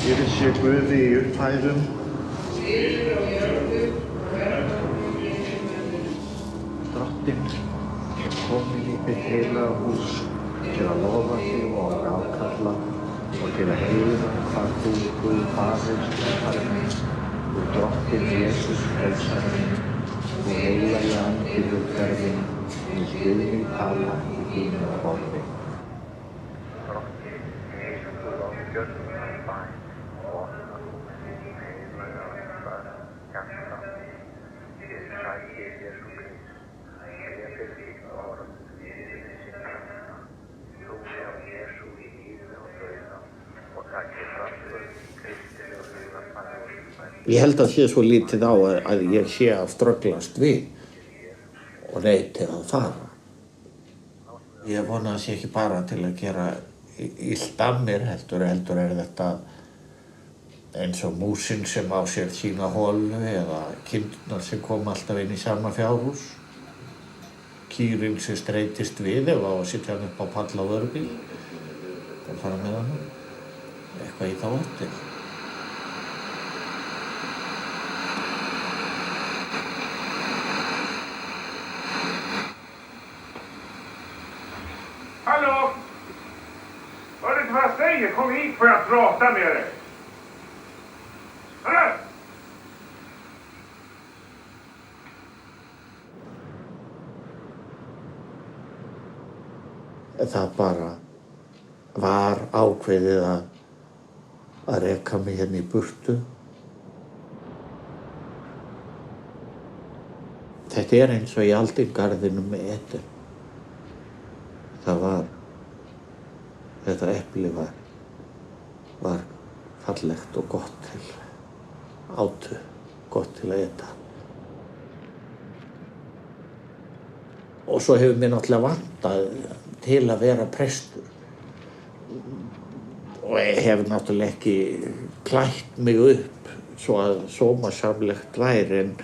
Fyrir sé Guði í upphæðum. Friður á jörðu og velgangur í himinum. Drottinn er kominn í þitt heilaga hús til að lofa þig og ákalla og til að heyra hvað þú, Guð Faðir, Faðir, þú Drottinn Jesús Frelsarinn, þú heilagi Andi Guðferðinn, í skilning tala í þínu formi. Drottinn Jesús og gjörðum bæ, opna heilaga okkar hjarta, fyrir sæti Jesú Krist, ég fyrir þín orð, fyrir þessi krafta, trúi á Jesú í lífi og dauða og takki framför í Kristi og hugarfari. Ég held að sé svo lítið á að ég sé að strögglast við og reyti að fara. Ég vona að sé ekki bara til að gera illt af mér, heldur er þetta eins og músin sem á sér sína holu eða kindurnar sem koma alltaf inn í sama fjárhús. Kýrin sem streitist við ef á að sitja hann upp á pall á vörubíl og fara með hann. Eitthvað í þá áttina. Hallå! Hör du inte vad jag säger? Kom hit för jag pratar med dig. Hallå! Það bara var ákveðið að reka mig hérna í burtu. Þetta er eins og í aldingarðinum með Eden. Þetta epli var fallegt og gott til átu, gott til að eta. Og svo hefur mér náttúrulega vantað til að vera prestur. Og ég hef náttúrulega ekki klætt mig upp svo að sómasamlegt væri, en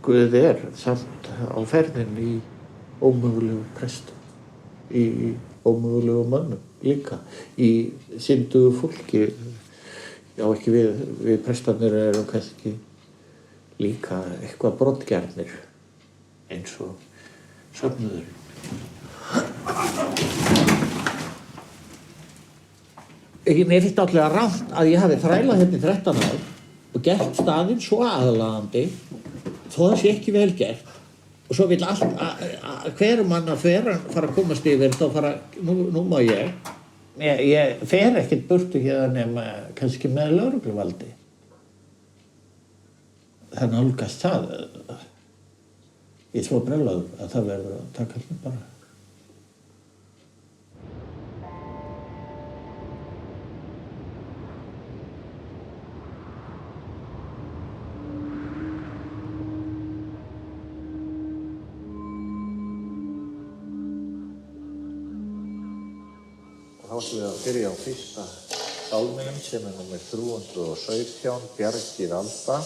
Guð er samt á ferðinni í ómögulegu prestum, í ómögulegu mönnum líka, í syndugu fólki. Já, ekki við prestarnir erum kannski líka eitthvað brottgjarnir eins og söfnuðurinn. Mér finnst náttúrulega rangt að ég hafi þrælað hérna í 13 ár og gert staðinn svo aðlaðandi þó það sé ekki vel gert. Og svo vill hver mann að fara að komast yfir þá nú má ég. Ég fer ekkert burtu hérna nema kannski með lögregluvaldi. Það nálgast það. Ég er svo brjálaður að það verður að taka allir bara. Þá ætlum við að byrja á fyrsta sálminum sem er númer 317, Bjargið Alda.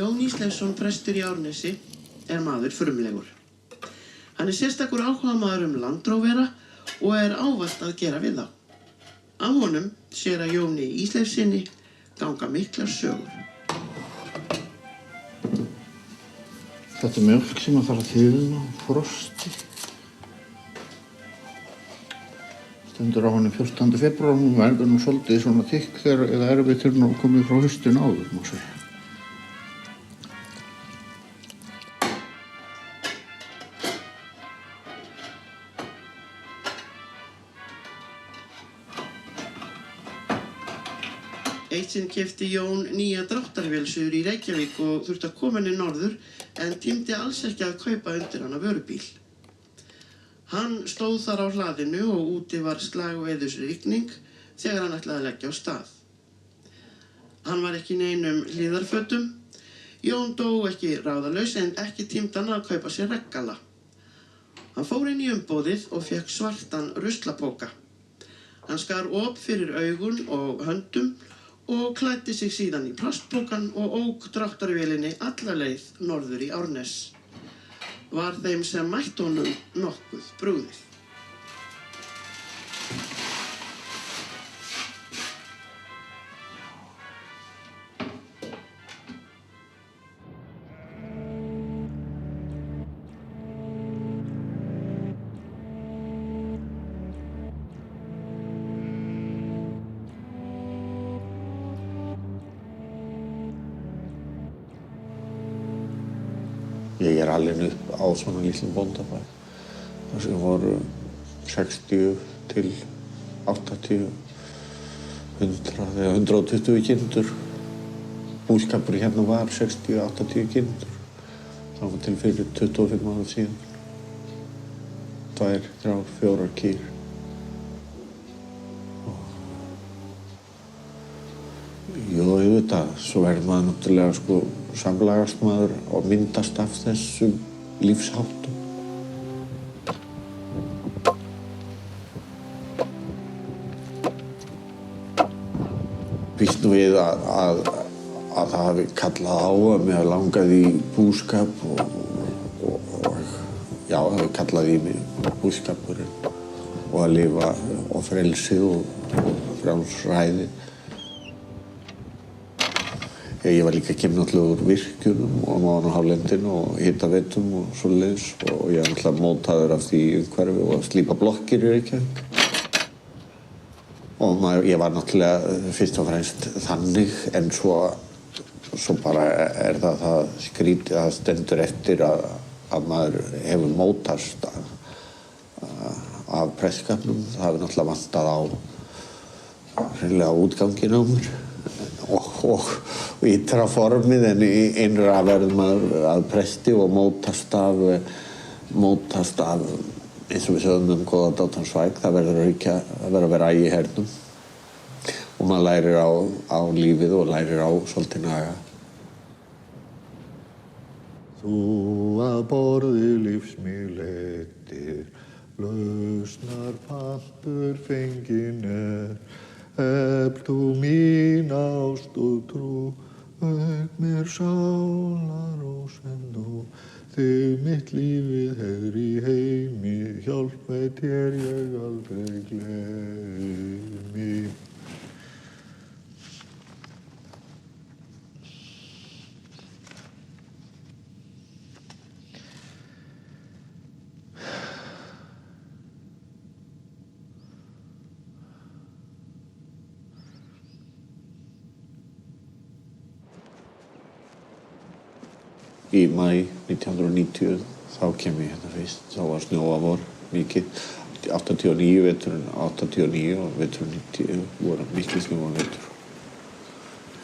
Jón Ísleifsson, prestur í Árnesi, er maður frumlegur. Hann er sérstakur áhugamaður landróvera og er ávallt að gera við þá. Af honum séra Jóni Ísleifssyni ganga miklar sögur. Þetta mjólk sem að fara að þiðna á frosti. Stendur á henni 14. febrúar, hún verður nú svolítið svona þykk þegar eða erfitt er nú komið frá haustinu áður, má segja. Eitt sinn keypti Jón nýja dráttarvél suður í Reykjavík og þurfti að koma henni norður en tímdi alls ekki að kaupa undir hana vörubíl. Hann stóð þar á hlaðinu og úti var slagveðursrigning þegar hann ætlaði að leggja á stað. Hann var ekki í neinum hlíðarfötum. Jón dó ekki ráðalaus en ekki tímdi hann að kaupa sér reggala. Hann fór inn í umboðið og fékk svartan ruslapóka. Hann skar op fyrir augun og höndum og klæddi sig síðan í plastpókann og ók dráttarvélinni alla leið norður í Árnes. Var þeim sem mætti honum nokkuð brugðið. Ég er alinn upp á svona lítlum bóndabæ. Það sem voru 60 til 80, 100 eða 120 kindur. Búskapur hérna var 60-80 kindur. Það var til fyrir 25 ára síðan. 2, 3, 4 kýr. Jú, auðvitað, svo er maður náttúrulega samlagast maður og myndast af þessum lífsháttum. Býst nú við að það hafi kallað á að mig hafi langað í búskap og já, hafi kallað í mig búskapurinn og að lifa og frelsið og frjálsræði. Ég var líka kemur náttúrulega úr virkjunum og Mánahállendinu og hitaveitum og svoleiðis og ég var náttúrulega mótaður af því umhverfi og að slípa blokkir í Reykjavík. Og ég var náttúrulega fyrst og fremst þannig en svo bara er það skrítið að stendur eftir að maður hefur mótast af presskapnum. Það hefur náttúrulega vantað á hreinlega útganginn á mér. Og ytra formið en innra verður maður að presti og mótast af eins og við sögum góða dátansvæk, það verður að vera ægi í hernum og maður lærir á lífið og lærir á svolítið naga. Þú að borði lífs mig leiddir, lausnar pampur fengin efl þú mín ást og trú, auk mér sálar og send þú, þig mitt lífið hefur í heimi, hjálp veit ég aldrei gleymi. Í maí 1990 þá kem ég hérna fyrst. Þá var snjóavor mikið. 89 veturinn, 89 og veturinn 90 voru mikið snjóavetur.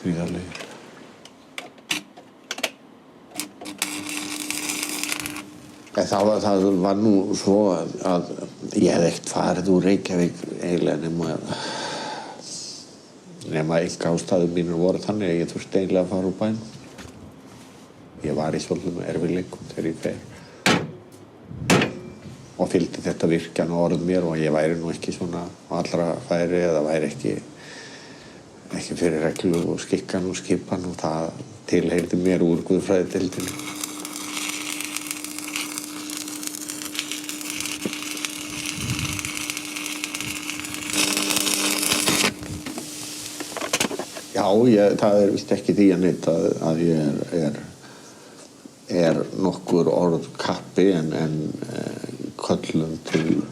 Gríðarlegir. Það var nú svo að ég hef ekkert farið úr Reykjavík eiginlega nema einkaástæður mínir voru þannig að ég þurfti eiginlega að fara úr bænum. Ég var í svolítum erfiðleikum þegar ég fer og fylgdi þetta virkjan og orð mér og ég væri nú ekki svona allra færi eða væri ekki fyrir reglu og skikkan og skipan og það tilheyrði mér úr guðfræðideildinni. Já, það víst ekki því að neita að ég er nokkur orð kappi en köllum til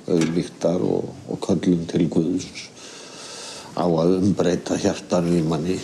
auðlíktar og köllum til Guðs á að umbreyta hjartanu í manni.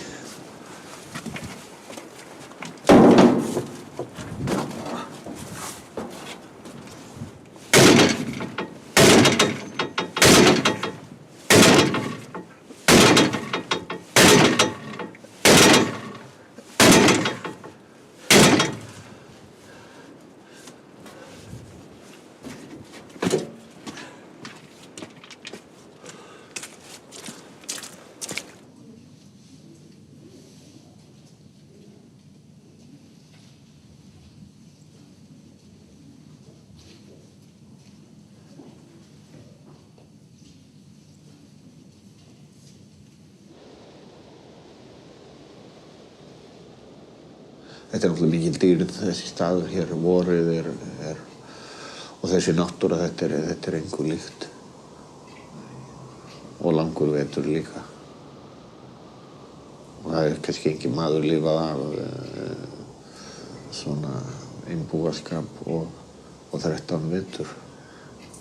Þetta náttúrulega mikil dýrð, þessi staður hér, vorið og þessi náttúra, þetta er engu líkt. Og langur vetur líka. Og það er kannski engin maður lifað af svona einbúaskap og 13 vetur.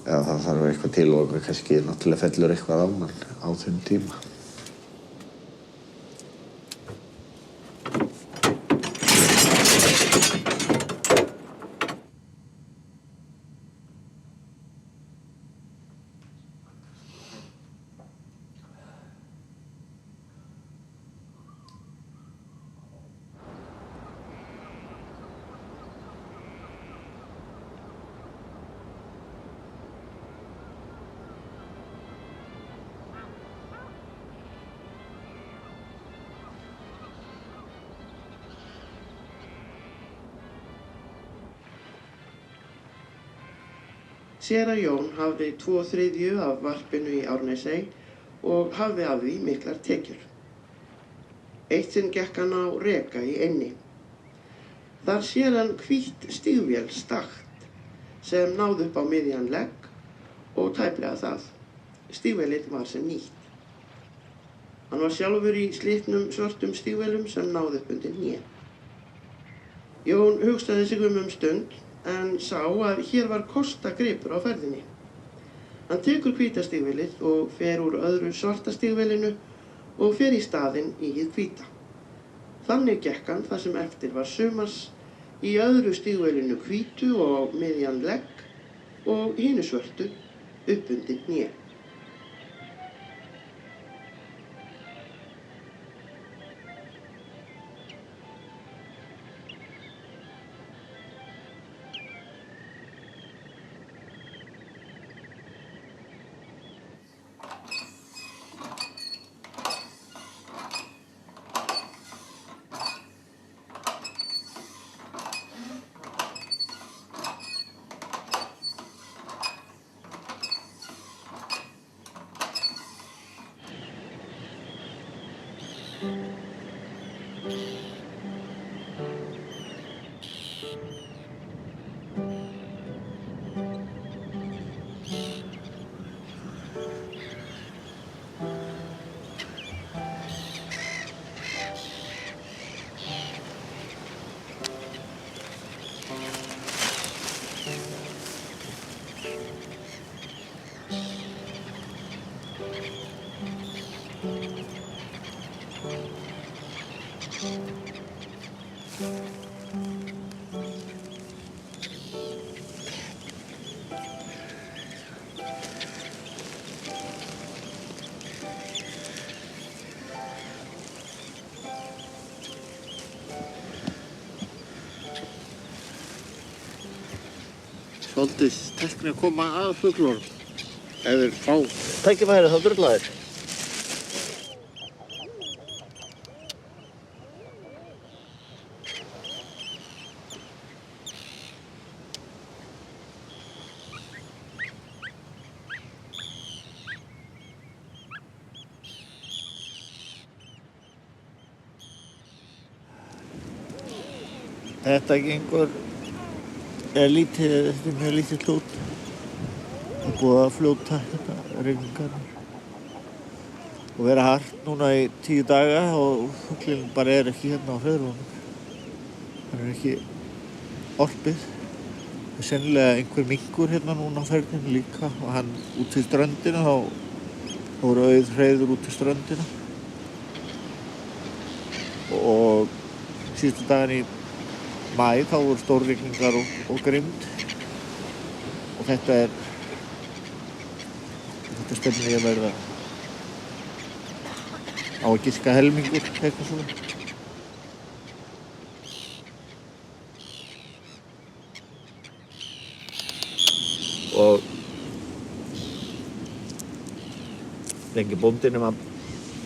Eða það þarf eitthvað til og kannski náttúrulega fellur eitthvað á mann á þeim tíma. Séra Jón hafði 2/3 af varpinu í Árnesey og hafði af því miklar tekjur. Eitt sinn gekk hann á reka í eynni. Þar sér hann hvítt stígvél stakt sem náði upp á miðjan legg og tæplega það. Stígvélið var sem nýtt. Hann var sjálfur í slitnum svörtum stígvélum sem náði upp undir hné. Jón hugsaði sig stund en sá að hér var kostagripur á ferðinni. Hann tekur hvíta stígvélið og fer úr öðru svarta stígvélinu og fer í staðinn í hið hvíta. Þannig gekk hann það sem eftir var sumars í öðru stígvélinu hvítu og á miðjan legg og hinu svörtu upp undir hné. Svolítið tækni að koma að fuglunum. Ef þeir fá tækifæri þá drulla þeir. Þetta gengur, þetta er mjög lítið hljót. Það er búið að fljóta hérna rigningarnar. Og vera hart núna í 10 daga og fuglinn bara er ekki hérna á hreiðrunum. Það er ekki orpið. Það er sennilega einhver minkur hérna núna á ferðinu líka og hann út til ströndina þá voru auð hreiður út til ströndina. Og síðustu dagan í maí þá voru stórrigningar og grimmd. Og þetta stefnir ég að verða á að giska helmingur, eitthvað svona. Og lengi bóndinn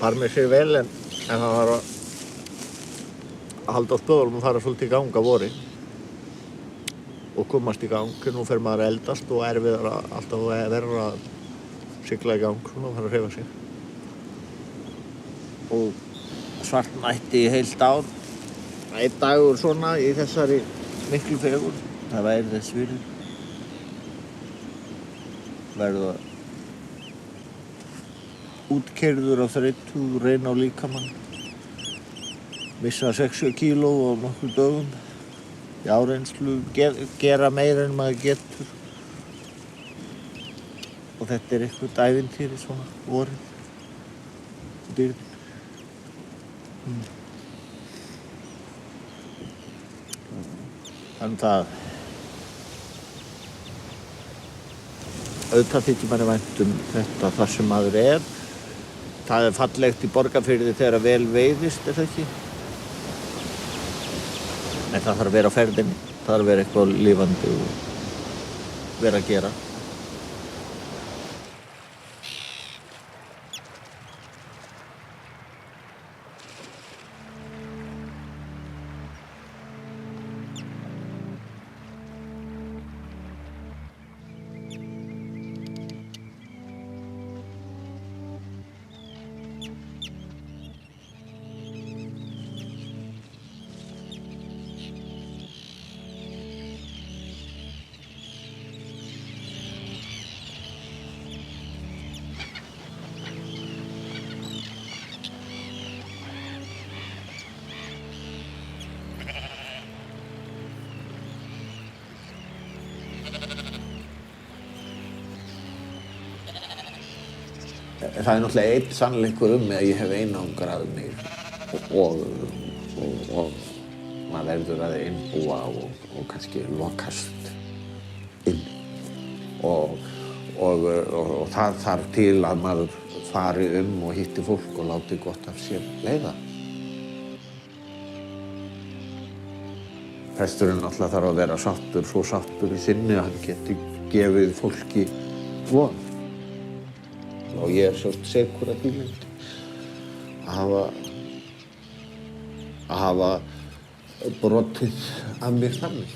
bar með sig vel en það var að halda á spöðunum og fara svolítið í gang á vori og komast í gang. Nú fer maður að eldast og erfiðara alltaf að verða að sigla í gang svona og fara að hreyfa sig. Og svartnætti í heilt ár. Einn dagur svona í þessari miklu fegurð. Það væri þess virði. Verða útkeyrður á þreytu, reyna á líkamann. Missa 60 kíló á nokkrum dögum. Í áreynslu, gera meira en maður getur. Og þetta er eitthvað ævintýri svona, vorið. Dýrðin. Þannig það auðvitað þykir manni vænt þetta þar sem maður er. Það er fallegt í Borgarfirði þegar vel veiðist, er það ekki? En það þarf að vera á ferðinni, það þarf að vera eitthvað lifandi og vera að gera. Það er náttúrulega einn sannleikur að ég hef einangrað mig og maður verður að innbúa og kannski lokast inn og það þarf til að maður fari og hitti fólk og láti gott af sér leiða. Presturinn náttúrulega þarf að vera sáttur, svo sáttur í sinni að hann geti gefið fólki von. Og ég er svolítið sekur að því leyti að hafa brotið af mér þannig.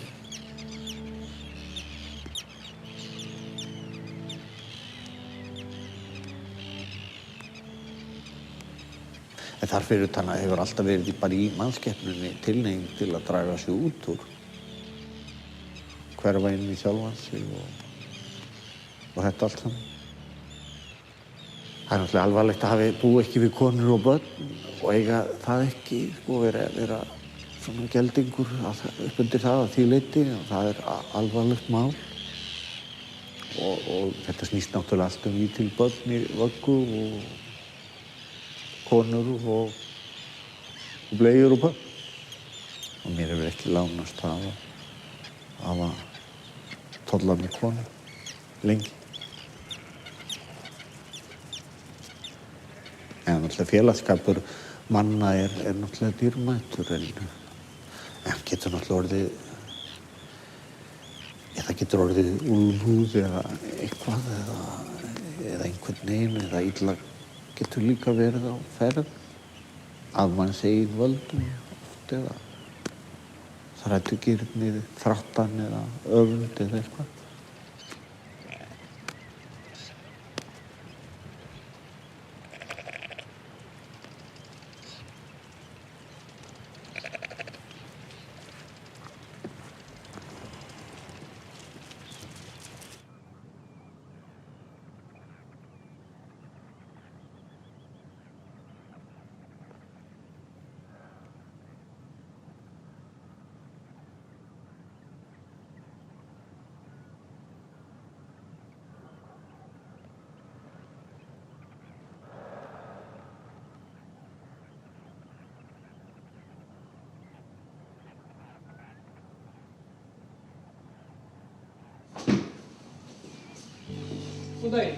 En þar fyrir utan að hefur alltaf verið bara í mannskepnunni tilhneiging til að draga sig út úr, hverfa inn í sjálfan sig og þetta allt saman. Það er náttúrulega alvarlegt að búa ekki við konur og börn og eiga það ekki, vera svona geldingur upp undir það að því leyti og það er alvarlegt mál. Og þetta snýst náttúrulega allt lítil börn í vöggu og konur og bleiur og börn. Og mér hefur ekki lánast það að hafa tollað með konur lengi. En náttúrulega félagsskapur manna er náttúrulega dýrmætur en hann getur náttúrulega getur orðið úlfúð eða eitthvað eða einhvern veginn eða illa getur líka verið á ferð af manns eigin völdum oft eða þrætugirni, þráttan eða öfund eða eitthvað. God dag.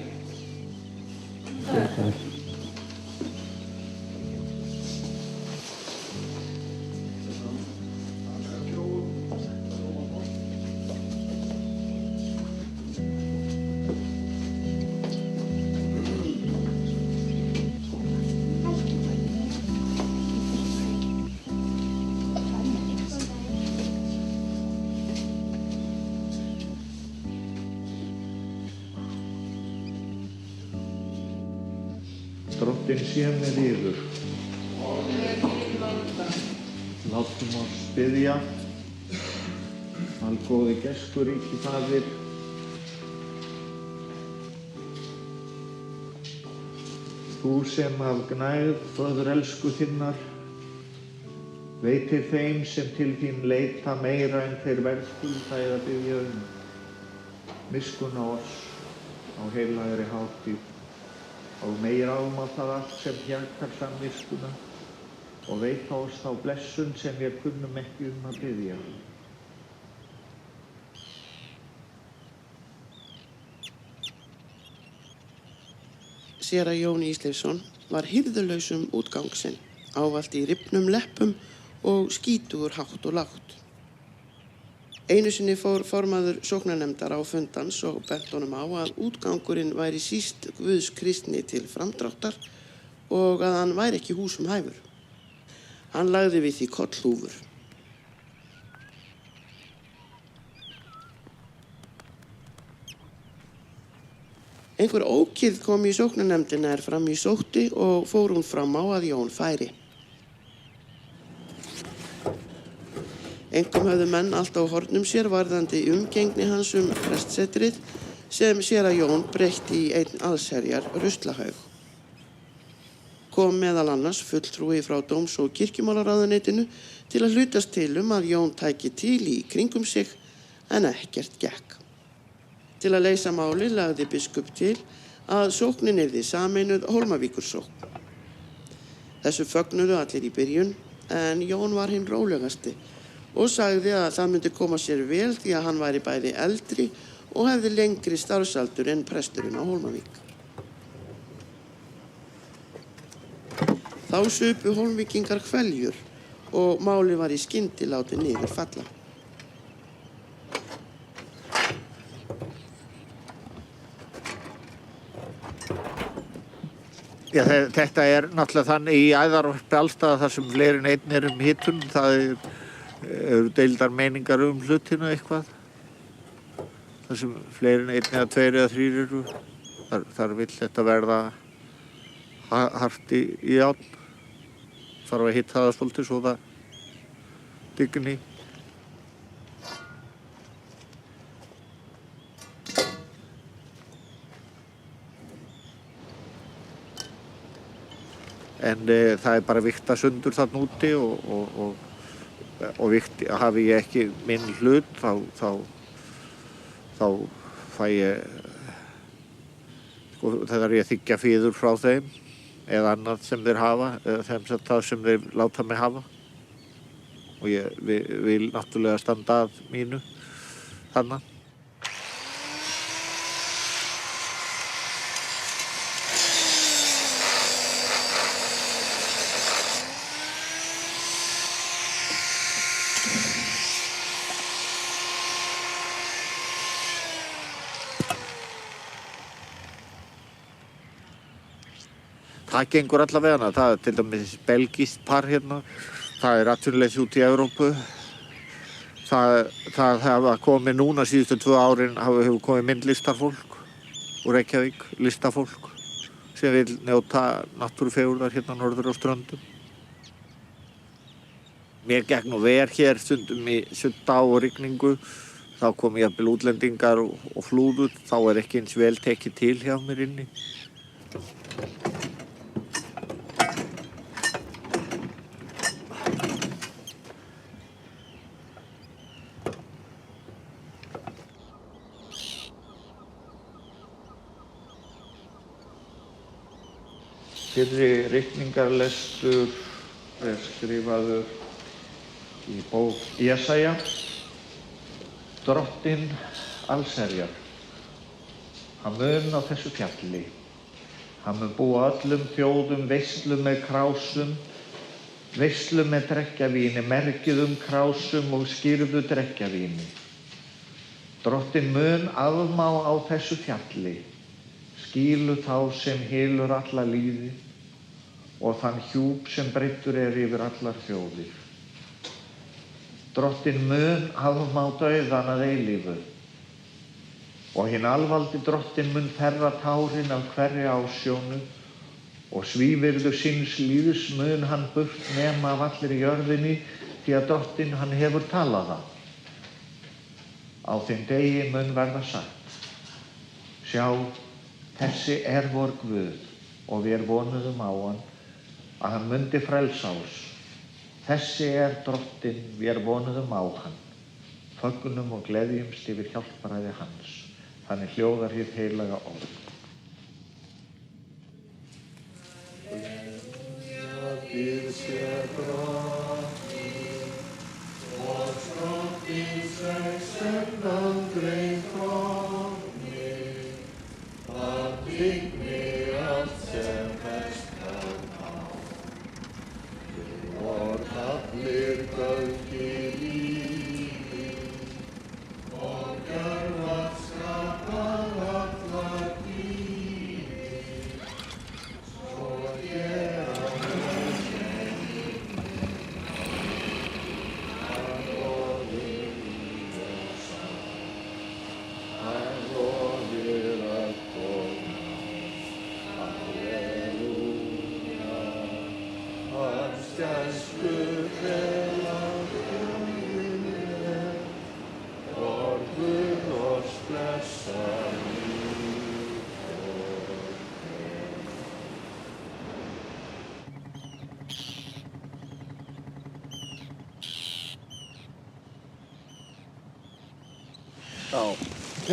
Drottinn sé með yður. Látum oss biðja. Algóði gestur ríki Faðir. Þú sem af gnægð föðurelsku þinnar veitir þeim sem til þín leita meira en þeir verðskulda eða biðja miskunn á oss á heilagri hátíð og meir áma það allt sem hjartar samviskuna og veita oss þá blessun sem við kunnum ekki að biðja. Séra Jón Ísleifsson var hirðulausum útgangsinn, ávallt í rifnum leppum og skítugur hátt og lágt. Einu sinni fór formaður sóknarnefndar á fundans og bent honum á að útgangurinn væri síst Guðs kristni til framdráttar og að hann væri ekki húsum hæfur. Hann lagði við því kollhúfur. Einhver ókyrrð kom í sóknarnefndina fram í sótti og fór hún fram á að Jón færi. Einkum höfðu menn allt á hornum sér varðandi umgengni hans prestsetrið sem séra Jón breytti í einn allsherjar ruslahaug. Kom meðal annars fulltrúi frá dóms- og kirkjumálaráðuneytinu til að hlutast til að Jón tæki til í kringum sig en ekkert gekk. Til að leysa máli lagði biskup til að sóknin yrði sameinuð Hólmavíkursókn. Þessu fögnuðu allir í byrjun en Jón var hinn rólegasti og sagði að það myndi koma sér vel því að hann væri bæði eldri og hefði lengri starfsaldur en presturinn á Hólmavík. Þá supu hólmvíkingar hveljur og máli var í skyndi látið niður falla. Já, þetta náttúrulega þannig í æðarvarpi allstað þar sem fleiri en einn hitun. Það eru deildar meiningar hlutinu eitthvað. Þar sem fleiri en einn eða tveir eða þrír eru. Þar vill þetta verða hart í járn. Þarf að hitta það svolítið svo það digni. En það bara vikta sundur þarna úti og vikti, hafi ég ekki minn hlut þá fæ ég, þegar ég þiggja fíður frá þeim eða annað sem þeir hafa, eða það sem þeir láta mig hafa. Og ég vil náttúrulega standa að mínu þarna. Það gengur allavega, það til dæmis belgískt par hérna, það atvinnuleysi út í Evrópu. Það hafa komið núna síðustu 2 árin, hefur komið myndlistarfólk úr Reykjavík, listafólk, sem vil njóta náttúrufegurðar hérna norður á Ströndum. Mér gekk nú verð hér stundum í sudda og rigningu, þá kom jafnvel útlendingar og flúður, þá ekki eins vel tekið til hjá mér inni. Fyrri ritningarlestur skrifaður í bók Jesaja, Drottinn allsherjar. Hann mun á þessu fjalli. Hann mun búa öllum þjóðum veislu með krásum, veislu með drekkjavíni, mergjuðum krásum og skýrðu drekkjavíni. Drottinn mun afmá á þessu fjalli, skýlu þá sem hylur alla lífi og þann hjúp sem breiddur yfir allar þjóðir. Drottinn mun afmá dauðan að eilífu og hinn alvaldi Drottinn mun þerra tárin af hverri ásjónu og svívirðu síns lífs mun hann burt nema af allir jörðinni því að Drottinn hann hefur talað það. Á þeim degi mun verða sagt: Sjá, þessi vor Guð og við vonuðum á hann að hann mundi frelsa oss. Þessi Drottinn, við vonuðum á hann. Fögnum og gleðjumst yfir hjálparæði hans. Þannig hljóðar hið heilaga orð.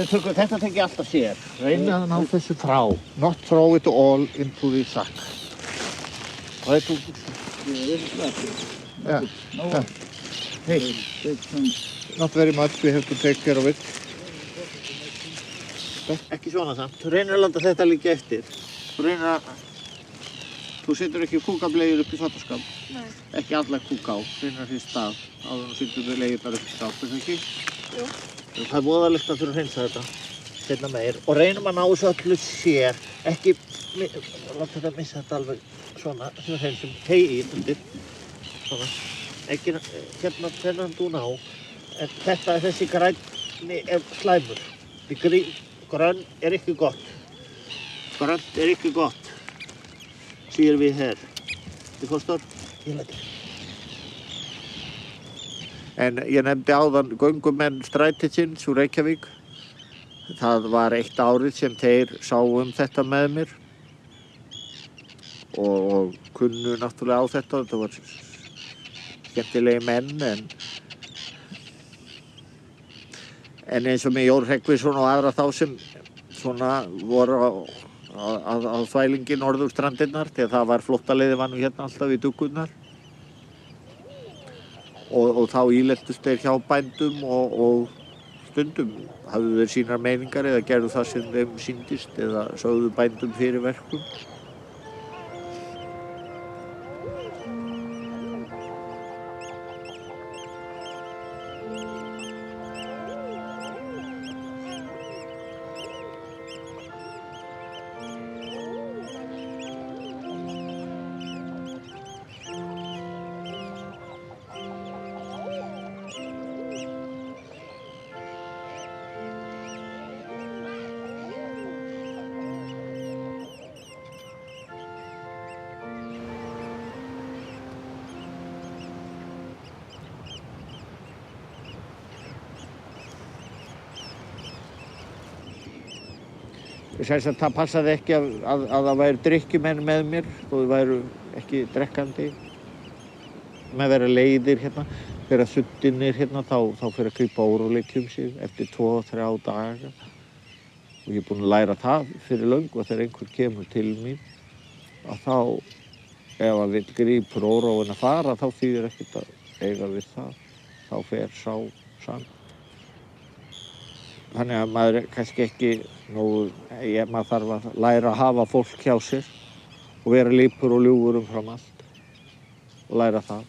Þetta tek ég alltaf sér. Reyna að ná þessu frá. Not throw it all into the sack. Try to... Yeah. Yeah. Hey, not very much, we have to take care of it. Ekki svona samt. Þú reynir að láta þetta liggja eftir. Þú reynir að... Þú setur ekki kúkableiur upp í fattaskáp. Nei. Ekki allar kúká. Reynir að hrista af. Áður og setur þau leiðirnar upp í skáp, er það ekki? Jú. Það er voðalegt að þurfa að hreinsa þetta. Seinna meir. Og reynum að ná þessu öllu sér. Ekki... Láta þetta missa þetta alveg svona. Sem við hreinsum. Hei í undir. Svona. Ekki... Hérna þennan þú ná. En þetta er þessi grænni slæmur. Grönn er ekki gott. Grönt er ekki gott. Siger vi her. Þið forstår? Ég læti. En ég nefndi áðan göngumenn strætisins úr Reykjavík. Það var eitt árið sem þeir sáu þetta með mér. Og kunnu náttúrulega á þetta. Þetta var skemmtilegi menn en eins og með Jón Hreggviðsson og aðra þá sem svona voru á þvælingi norðurstrandirnar þegar það var flóttaleiði var nú hérna alltaf í dugurnar og þá ílentust þeir hjá bændum og stundum hafðu þeir sínar meiningar eða gerðu það sem þeim sýndist eða sögðu bændum fyrir verkum. Sjálfsagt það passaði ekki að það væru drykkjumenn með mér, þó þau væru ekki drekkandi. Með vera leiðir hérna, vera suddinir hérna, þá fyrir að grípa óróleiki sig eftir 2-3 daga. Og ég er búinn að læra það fyrir löngu að þegar einhver kemur til mín, að þá, ef hann vill grípur óróin að fara, þá þýðir ekkert að eiga við það. Þá fer sá sann. Þannig að maður er kannski ekki nógu, maður þarf að læra að hafa fólk hjá sér og vera lípur og ljúfur umfram allt og læra það.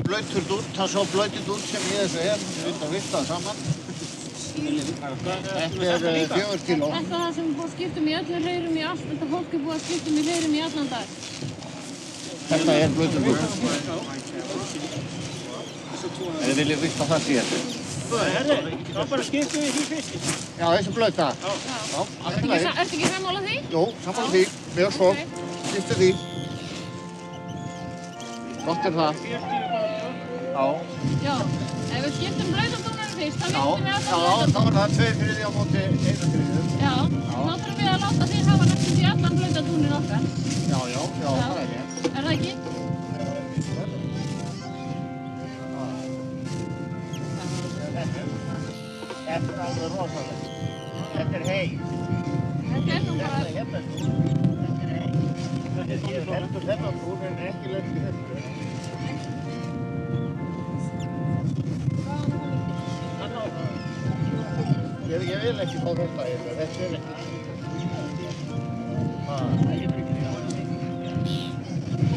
Blautur dútt, það svo blautur dútt sem í þessu við vildum vifta saman. Þetta er 4 kíló. Þetta er það sem búið að skiptum í öllum hreirum í allt, þetta fólk er búið að skiptum í hreirum í allan dag. Þetta er blautur dútt. Þið viljið vifta það síðan. Það bara skiptum við því fyrst. Já, þessu blauta. Já. Ertu ekki sammála því? Jú, sammála því. Mjög svo. Skiptu því. Gott er það. Já. Já. Ef við skiptum blautadúnum fyrst, þá veitum við Já, þá er það 2/3 á móti 1/3. Já. Þá þurfum við að láta þér hafa næstum því allan blautadúnin okkar. Já, það er rétt. Er það ekki? Þetta er alveg rosalega. Þetta er hey. Þetta er nú bara... Þetta er hey. Þetta brúnin er ekki lengt í þessu. Ég vil ekki fá þetta yfir, þetta er ekki.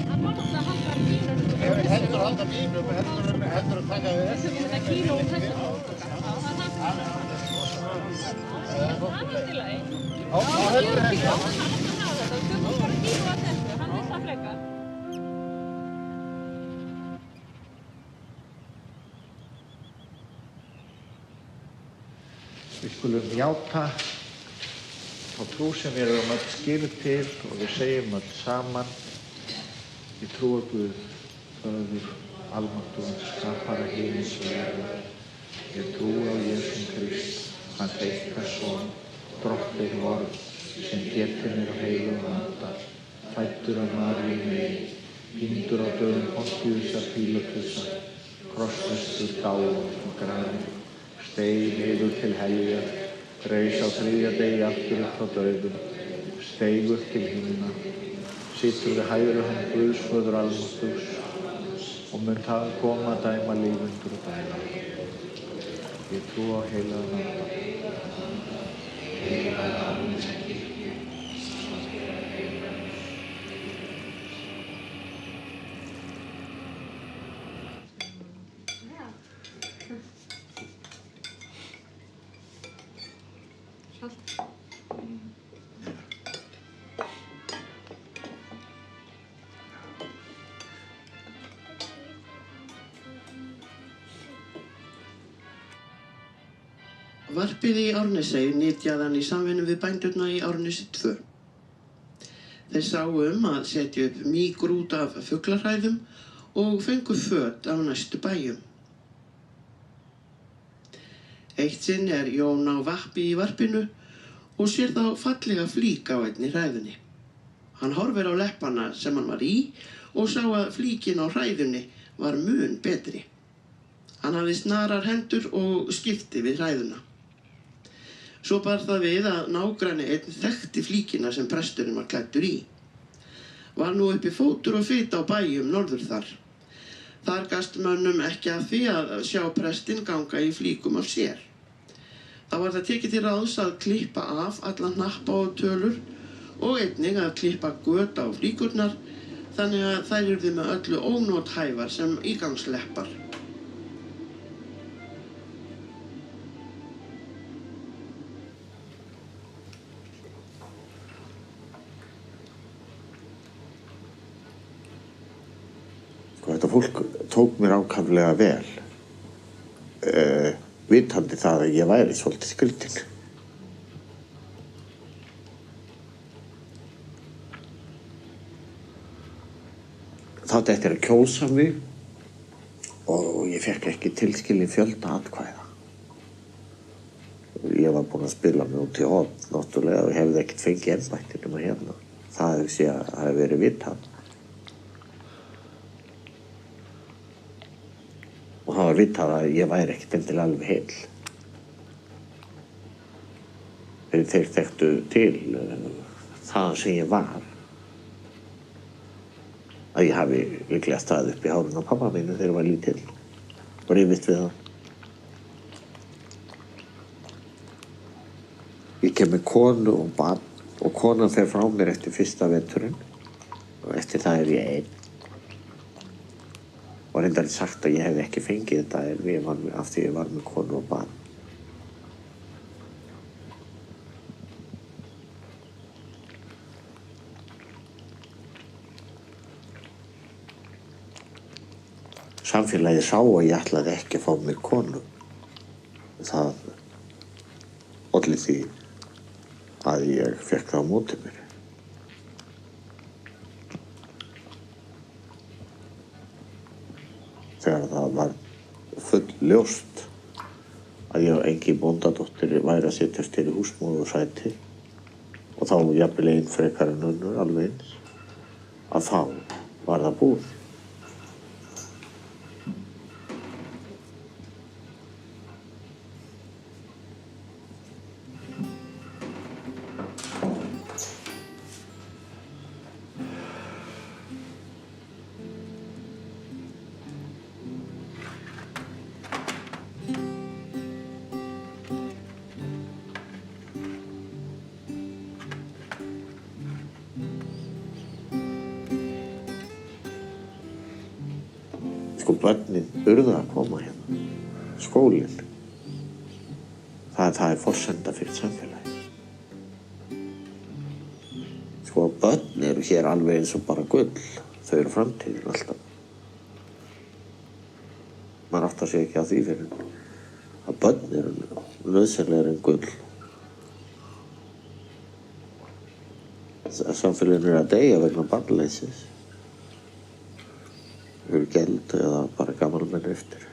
Hann var náttúrulega að halda bílum. Heldur að halda bílum, heldur að taka við þessu. Þetta kíló og þessu. Já, það er til lagi. Já, heldur þessu. Já, hann er að hafa þetta. Þú tökum bara kíló að þessu, hann er það frekar. Við skulum játa á trú sem við erum öll skilið til og við segjum öll saman. Ég trúi á Guð, Föður, almáttugan, skapara himins og jarðar. Ég trúi á Jesú Krist, hans einka son, drottinn vorð, sem getinn er á heilum anda, fæddur af Maríu megi, píndur á dögum Pontíusar Pílatusar, krossfestur, dáinn og grafinn, steig niður til heljar, reis á 3. degi aftur upp frá dauðum, steig upp til himna, situr við hægri hönd Guðs Föður almáttugs og mun það koma að dæma lífendur og dæma. Ég trú á heilagan anda. Varpið í Árnesey nytjaði hann í samvinnu við bændurna í Árnesi 2. Þeir sáu að setja upp mígrút af fuglarhræðum og fengu föt af næstu bæjum. Eitt sinn er Jón á vappi í varpinu og sér þá fallega flík á einni hræðunni. Hann horfir á leppana sem hann var í og sá að flíkin á hræðunni var mun betri. Hann hafði snarar hendur og skipti við hræðuna. Svo bar það við að nágranni einn þekkti flíkina sem presturinn var klæddur í. Var nú uppi fótur og fit á bæjum norður þar. Þar gast mönnum ekki að því að sjá prestinn ganga í flíkum af sér. Þá var það tekið til ráðs að klippa af alla hnappa og tölur og einnig að klippa göt á flíkurnar þannig að þær yrðu með öllu ónothæfar sem ígangsleppar. þetta fólk tók mér ákaflega vel, vitandi það að ég væri svolítið skrýtinn. Þá átti eftir að kjósa mig og ég fékk ekki tilskilin fjölda atkvæða. Ég var búinn að spila mig út í horn, náttúrulega, og hefði ekkert fengið embætti nema hérna. Það hefði verið vitað. Og það var vitað að ég væri ekkert endilega alveg heill. Þeir þekktu til það sem ég var. Að ég hafi líklega staðið upp í hárinu á pabba mínu þegar ég var lítill og rifist við hann. Ég kem með konu og barn og konan fer frá mér eftir fyrsta veturinn og eftir það ég einn. Og reyndar sagt að ég hef ekki fengið þetta af því ég var með konu og barn. Samfélagið sá að ég ætlaði ekki að fá mér konu. Það olli því að ég fékk það á móti mér. Þegar það var full ljóst að ég og engin bóndadóttir væri að setjast hér í húsmóðursæti og þá jafnvel ein frekar en önnur alveg eins, að þá var það búið. Börnin urðu að koma hérna. Skólinn. Það er forsenda fyrir samfélagi. Börn eru hér alveg eins og bara gull. Þau eru framtíðin alltaf. Maður áttar sig ekki á því fyrir að börn eru nauðsynlegri en gull. Samfélaginu er að deyja vegna barnleysis. Geld eða bara gamalmenn eftir.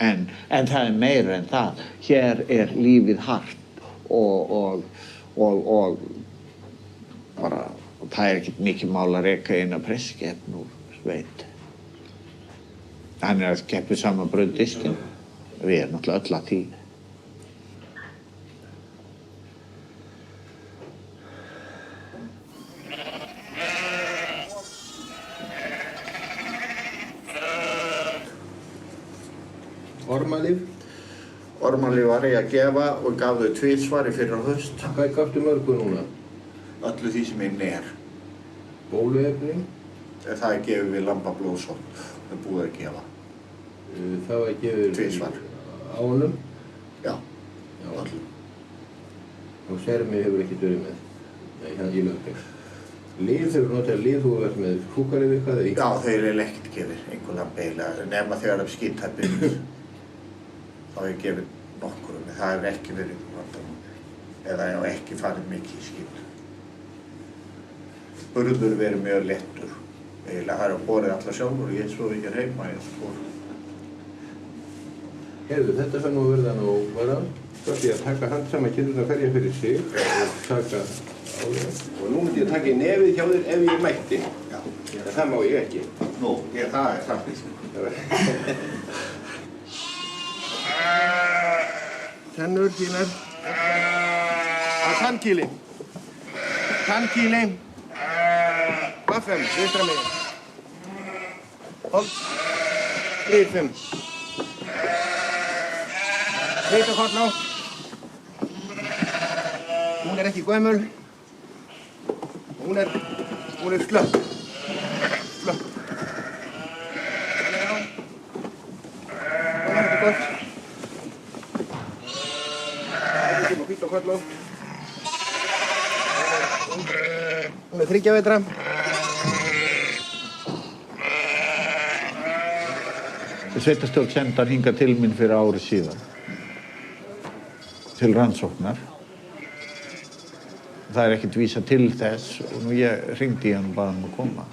En það er meira en það. Hér er lífið hart og bara það er ekkert mikið mál að reka inn að presskeppn úr sveit. Hann er að skeppi saman brauðdiskinn. Við erum náttúrulega öll að því. Ormalíf? Ormalíf var ég að gefa og gaf þau tvísvar í fyrra haust. Hvað gafstu mörgu núna? Öllu því sem inni er. Bóluefni? Það er gefið við lambablóðsótt. Það er búið að gefa. Það var gefið tvísvar. Ánum? Já, öllum. Og sermi hefur ekkert verið með? Nei, það er í lögum. Lyf, þau eru notað lyf, þú hefur verið með fúkalyf eitthvað eða ekki? Já, þau eru ekkert gefið, einhvern veginn nema þegar það er skítæpinn. Þá hef ég gefið nokkurum, en það hefur ekki verið vandamál. Eða ekki farið mikið í skít. Burður verið mjög léttur. Eiginlega það er að borið alla sjálfur og ég svo ekki heima í allt borð. Heyrðu, þetta fann nú að verða nú bara. Svo ætti ég að taka handsama kindurna hverja fyrir sig og taka á þér. Og nú myndi ég að taka í nefið hjá þér ef ég mætti. Já. En það má ég ekki. Nú, það er það. Tennur þínar. Að tannkýli. Tannkýli. Vaffem, vinstra megin. Hold. Hlýðfum. Hreitakorn á. Hún er ekki gömul. Hún er Hún er slöpp. Slöpp. Já. Þetta er gott. Þetta kemur hvít og köllótt. Hún er 3 vetra. Sveitarstjórn sendi hann hingað til mín fyrir ári síðan. Til rannsóknar. Það er ekkert vísa til þess og nú ég hringdi í hann og bað hann að koma.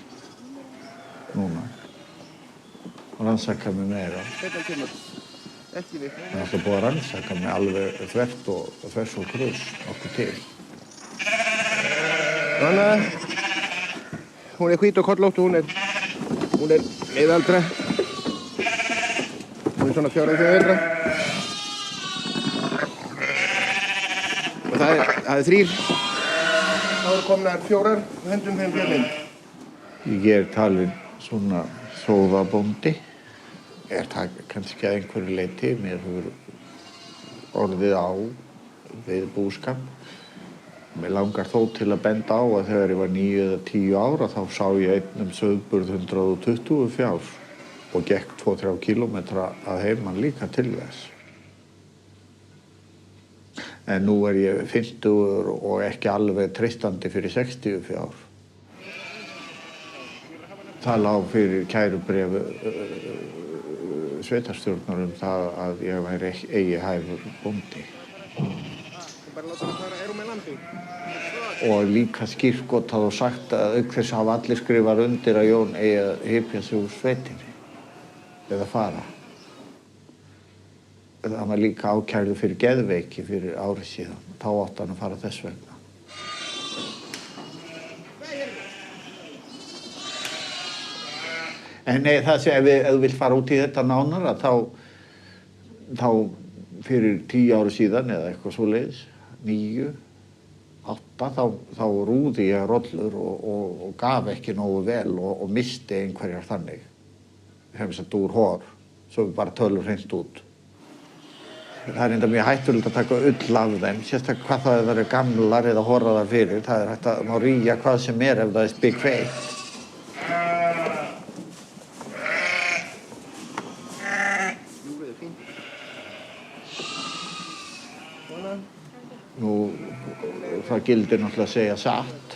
Núna. Og rannsaka mig meira. Þetta kemur ekki við. Það er alltaf búið að rannsaka mig alveg þvert og krus okkur til. Þannig hún er hvít og kollótt og hún er miðaldra. Hún er svona 4 vetra. Og það er 3. Þá eru komnar 4 og hendum þeim fjörninn. Ég er talinn svona sóðabóndi. Er það kannski að einhverju leyti. Mér hefur orðið á við búskap. Mér langar þó til að benda á að þegar ég var 9 eða 10 ára þá sá ég einn sauðburð 120 fjár og gekk 2-3 kílómetra að heiman líka til þess. En nú er ég 50 og ekki alveg treystandi fyrir 60 fjár. Það lá fyrir kærubréf sveitarstjórnar það að ég væri eigi hæfur bóndi. Bara láta hann fara með lambi. Og líka skýrskotað og sagt að auk þess hafa allir skrifað undir að Jón eigi að hypja sig úr sveitinni eða fara. Það var líka ákærður fyrir geðveiki fyrir ári síðan. Þá átti hann að fara þess vegna. En nei, það sé ef þú vilt fara út í þetta nánar þá fyrir 10 ári síðan eða eitthvað svoleiðis, 9, 8, þá rúði ég rollur og gaf ekki nógu vel og misti einhverjar þannig. Hefum sett úr hor, svo við bara tölum hreint út. Það er enda mjög hættulegt að taka ull af þeim, sérstaklega hvað það eru gamlar eða horraðar fyrir. Það er hægt að má rýja hvað sem er ef það er spikfeitt. Nú, það gildir náttúrulega að segja satt.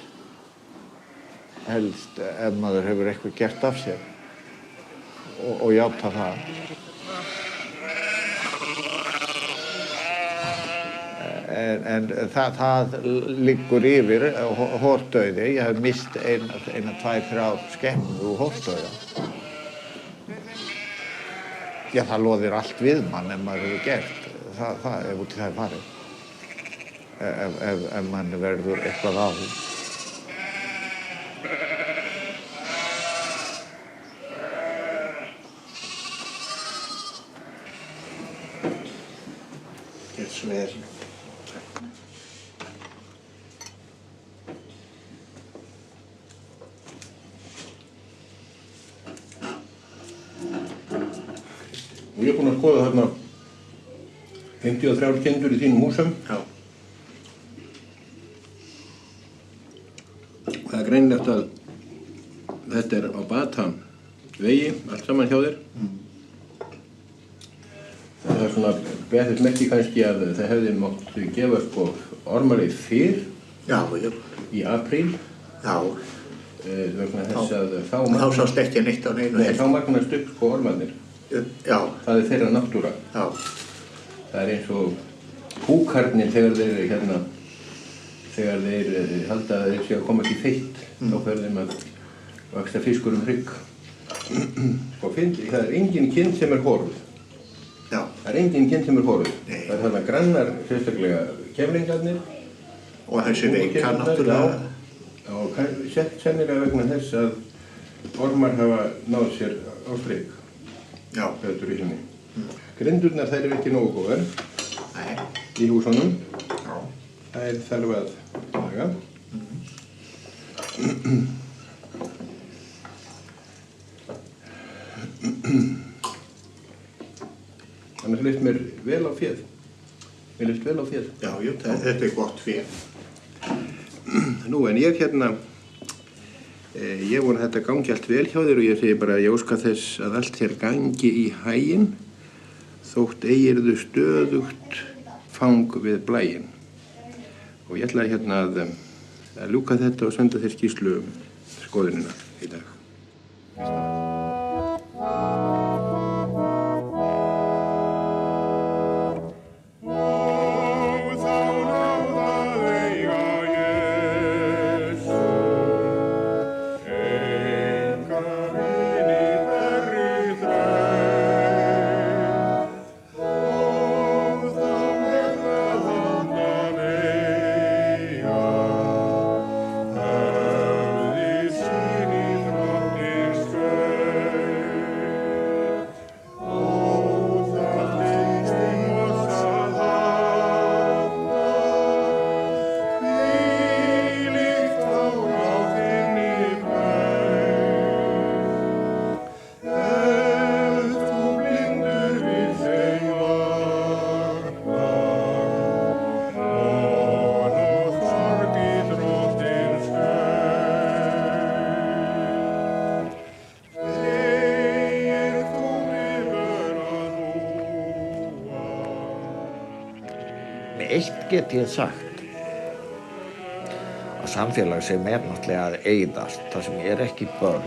Helst ef maður hefur eitthvað gert af sér og játa það. En það liggur yfir hórdauði. Ég hef mist 1, 2, 3 skemmur úr hórdauða. Já, það loðir allt við mann ef maður hefur gert. Það er út í það farið. Ef mann verður eitthvað á. Gjörðu svo vel. Og ég er búinn að skoða þarna 53 kindur í þínum húsum. Já. Það er greinilegt að þetta er á Batam vegi, allt saman hjá þér. Það er svona betið merki kannski að það hefði mátt gefa sko ormarleið fyrr. Já. Í apríl. Já. Vegna þess að þá sást ekki neitt á neinu. Nei, þá magnast upp sko ormarnir. Já. Það er þeirra náttúra. Já. Það er eins og húkarnir þegar þeir þegar þeir halda að þeir séu að koma ekki feitt, þá fer þeim að vaxa fiskur hrygg. Sko, það er engin kind sem er horuð. Já. Það er engin kind sem er horuð. Nei. Það er þarna grannar, sérstaklega keflingarnir. Og þessi veika náttúrulega. Og sennilega vegna þess að ormar hafa náð sér á strik. Já. Þetta í henni. Grindurnar þær eru ekki nógu góðar. Nei. Í húsunum. Já. Það er þarf að laga. Annars leist mér vel á féð. Mér leist vel á féð. Já, þetta er gott féð. Nú, en ég hérna Ég vona að þetta gangi allt vel hjá þér og ég segi bara að ég óska þess að allt þér gangi í haginn þótt eigirðu stöðugt fang við blæinn. Og ég ætla hérna að ljúka þetta og senda þér skýrslu skoðunina í dag. Eitt get ég sagt að samfélag sem náttúrulega að eyðast, það sem ekki börn,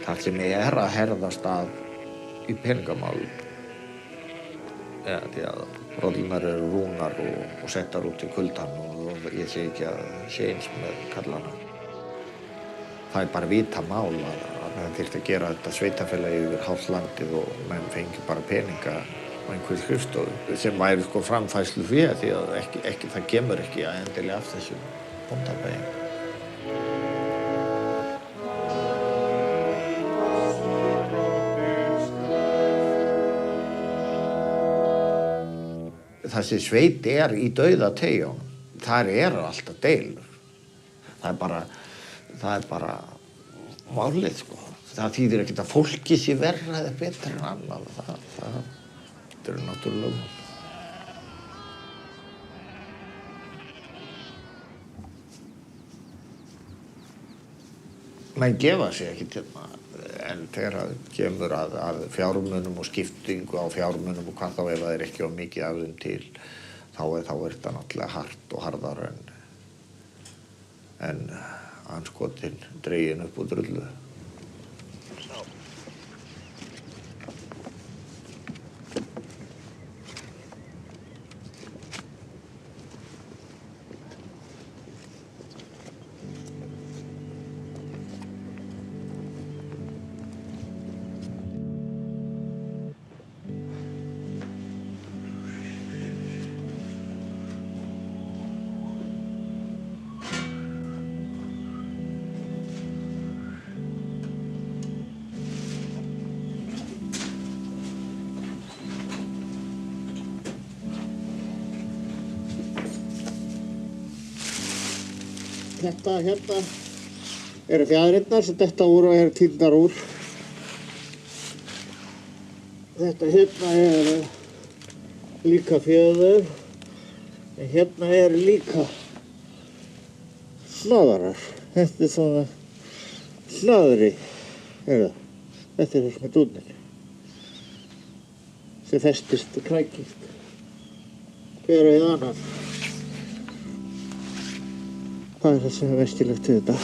það sem að herðast að í peningamálum, því að rollunar eru rúnar og settar út í kuldan og ég sé ekki að sé eins með kallana. Það bara vita mál að það þyrfti að gera þetta sveitafélagi yfir hálft landið og menn fengi bara peninga á einhverju skrifstofu sem væri framfærslu fyrir því að það kemur ekki að endilega af þessum bóndabæi. Þessi sveit í dauðateyjunum, þar eru alltaf deilur. Það er bara málið, sko. Það þýðir ekkert að fólki sé verra eða betra en annað. Þetta eru náttúrulega lögmál. Menn gefa sig ekki til en þegar það kemur að fjármunum og skiptingu á fjármunum og hvað þá ef það ekki of mikið af þeim til, þá er þetta náttúrulega hart og harðara en andskotinn dregin upp úr drullu. Þetta hérna eru fjaðrirnar sem detta úr og eru týndar úr. Þetta hérna eru líka fjöður, en hérna eru líka hlaðarar. Þetta svona hlaðri, þetta er það sem dúnir, sem festist og krækist hver við annan. Það er það sem er vestilegt við þetta.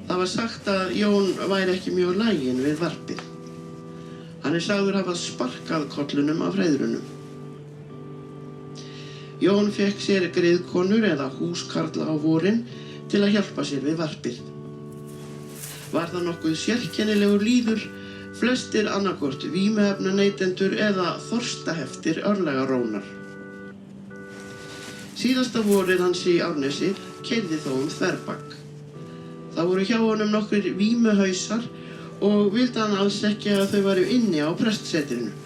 Það var sagt að Jón væri ekki mjög laginn við varpið. Hann sagður hafa sparkað kollunum af hreiðrunum. Jón fékk sér griðkonur eða húskarla á vorin til að hjálpa sér við varpið. Var það nokkuð sérkennilegur lýður, flestir annarkvort vímuefnaneytendur eða þorstaheftir örlagarónar. Síðasta vorið hans í Árnesi keyrði þó þverbak. Það voru hjá honum nokkrir vímuhausar og vildi hann alls ekki að þau væru inni á prestsetrinu.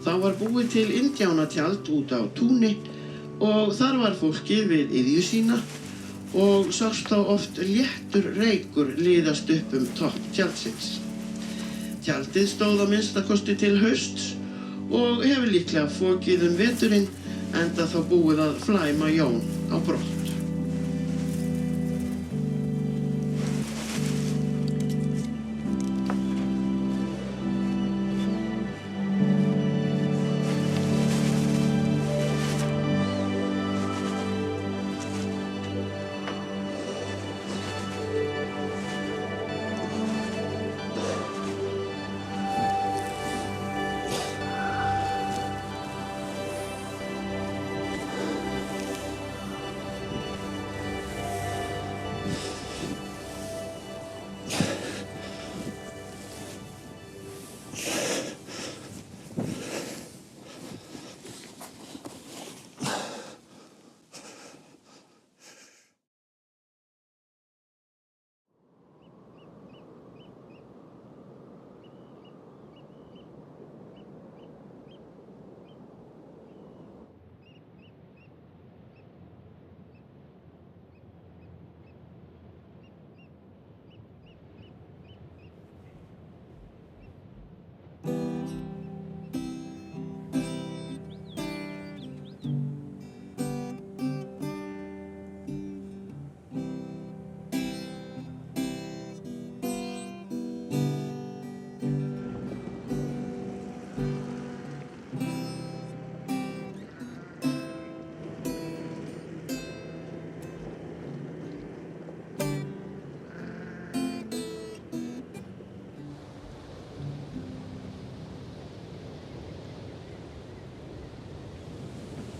Þá var búið til indjánatjald út á túni og þar var fólkið við iðju sína og sást þá oft léttur reykur liðast upp topp tjaldsins. Tjaldið stóð að minnstakosti til hausts og hefur líklega fokið veturinn enda þá búið að flæma Jón á brott.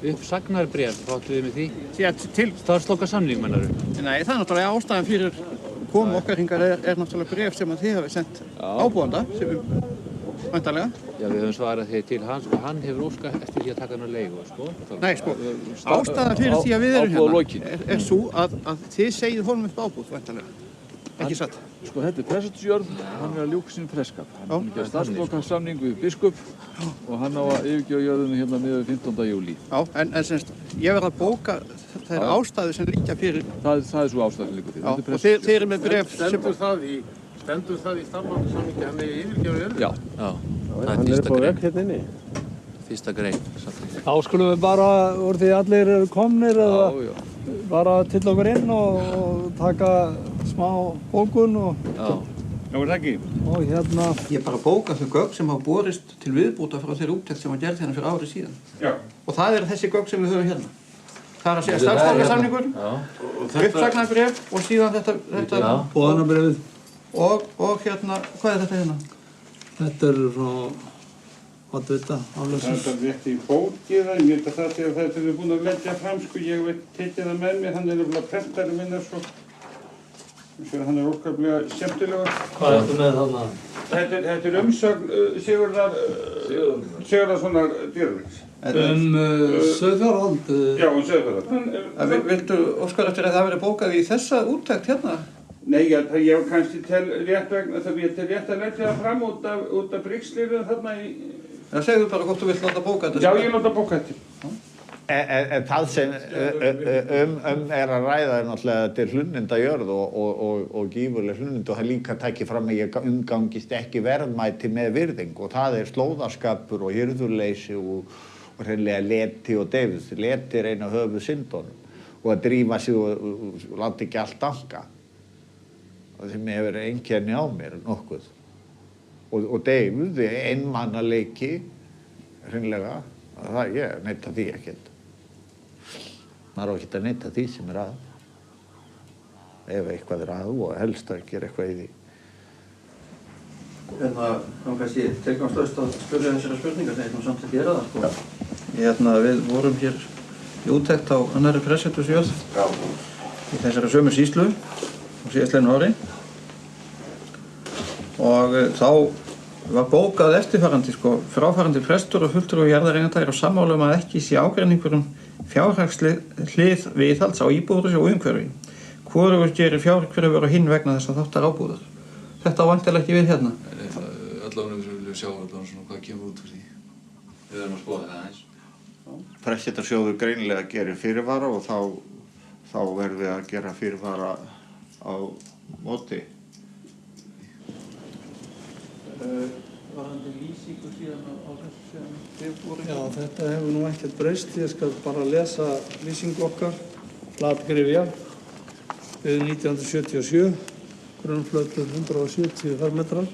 Uppsagnarbréf, hvað áttu þið með því? Síðan til starfslokasamning, mennarðu? Nei, það er náttúrulega ástæðan fyrir komu okkar hingað er náttúrulega bréf sem að þið hafi sendt ábúanda, sem væntanlega. Já, við höfum svarað því til hans og hann hefur óskað eftir því að taka hann á leigu, sko. Nei, sko, ástæðan fyrir því að við erum hérna er svo að þið segið honum upp ábúð, væntanlega. Ekki satt. Sko, þetta er prestsjörð, hann er að ljúka sín presskap. Hann er að starfslokasamning við biskup og hann á að yfirgefa jörðinu hérna miðað 15. júlí. Já, en semst, ég verð að bóka þær ástæður sem liggja fyrir. Það er svo ástæður sem liggur fyrir. Já, og þið eru með bréf sem... Stendur það í starfslokasamningi hann er yfirgefa jörðinu? Já, það er fyrsta grein. Fyrsta grein. Þá skulum við bara, úr því allir eru komnir eða bara til okkur inn og taka smá bókun og... Já, er það ekki? Og hérna... Ég bara bóka þau gögn sem hafa borist til viðbóta frá þeirri úttekt sem var gerð hérna fyrir ári síðan. Já. Og það eru þessi gögn sem við höfum hérna. Það er að segja starfslokasamningur, uppsagnarbréf og síðan þetta boðunarbréfið. Og hérna, hvað er þetta hérna? Þetta er frá Oddvita Árlaugsins. Það er rétt í bókið það, ég veit að það þegar þetta er búin að leggja fram, sko, ég veit tekið það með mér, hann er nefnilega prentari minna svo. Hann er óskaplega skemmtilegur. Hvað er þetta með þarna? Þetta er umsögn Sigurðarssonar dýralæknis. Sauðfjárhald? Já, Sauðfjárhald. Viltu óskar eftir að það verið bókað í þessa úttekt hérna? Nei, ég kannski tel rétt vegna það ég tel rétt að leggja það fram út af brygslirinn þarna í... Það segðu bara hvort þú vilt láta bóka þetta. Já, ég láta bóka þetta. En það sem er að ræða er náttúrulega þetta er hlunnindajörð og gífurleg hlunnind og það líka tækir fram að ég umgangist ekki verðmæti með virðing og það er slóðaskapur og hirðuleysi og hreinlega leti og deyfð. Leti er eina höfuð syndunum og að drífa sig og láta ekki allt anga. Það sem hefur einkenni á mér nokkuð. Og deyfð, einmannaleiki, hreinlega, ég neita því ekkert. Maður á ekkert að neita því sem er að. Ef eitthvað er að og helst að gera eitthvað í því. Þá kannski tilgangslaust að spyrja þessara spurningar þegar ég samt að gera það, sko. Við vorum hér í úttekt á annarri prestssetursjörð í þessari sömu sýslu á síðastliðnu ári og þá var bókað eftirfarandi, sko, fráfarandi prestur og fulltrúi jarðareigenda eru sammála að ekki sé ágreiningur fjárhagshlið viðhalds á íbúðarhúsi og umhverfi. Hvorugur gerir fjárkröfur og hinn vegna þess að þáttar ábúðar. Þetta á væntanlega ekki við hérna. Allavega við viljum sjá svona hvað kemur út úr því. Við erum að skoða það aðeins. Prestssetursjóður greinilega gerir fyrirvara og þá þá verðum við að gera fyrirvara á móti. Varðandi lýsingu síðan á þessu sem þið voru? Já, þetta hefur nú ekkert breyst. Ég skal bara lesa lýsingu okkar. Flatgryfja við 1977, grunnflötur 170 fermetrar.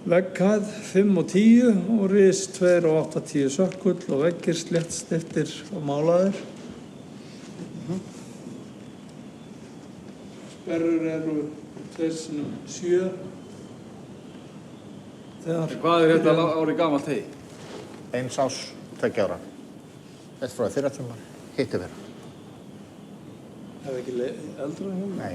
Vegghæð 5 og 10 og ris 2 og 8-10 sökkull og veggir sléttstiftir og málaðir. Sperrur eru 2x7. Hvað er þetta árið gamalt hei? 1 árs, 2 ára. Þetta frá fyrra sumar, hitti vera. Það er ekki eldra en hérna? Nei.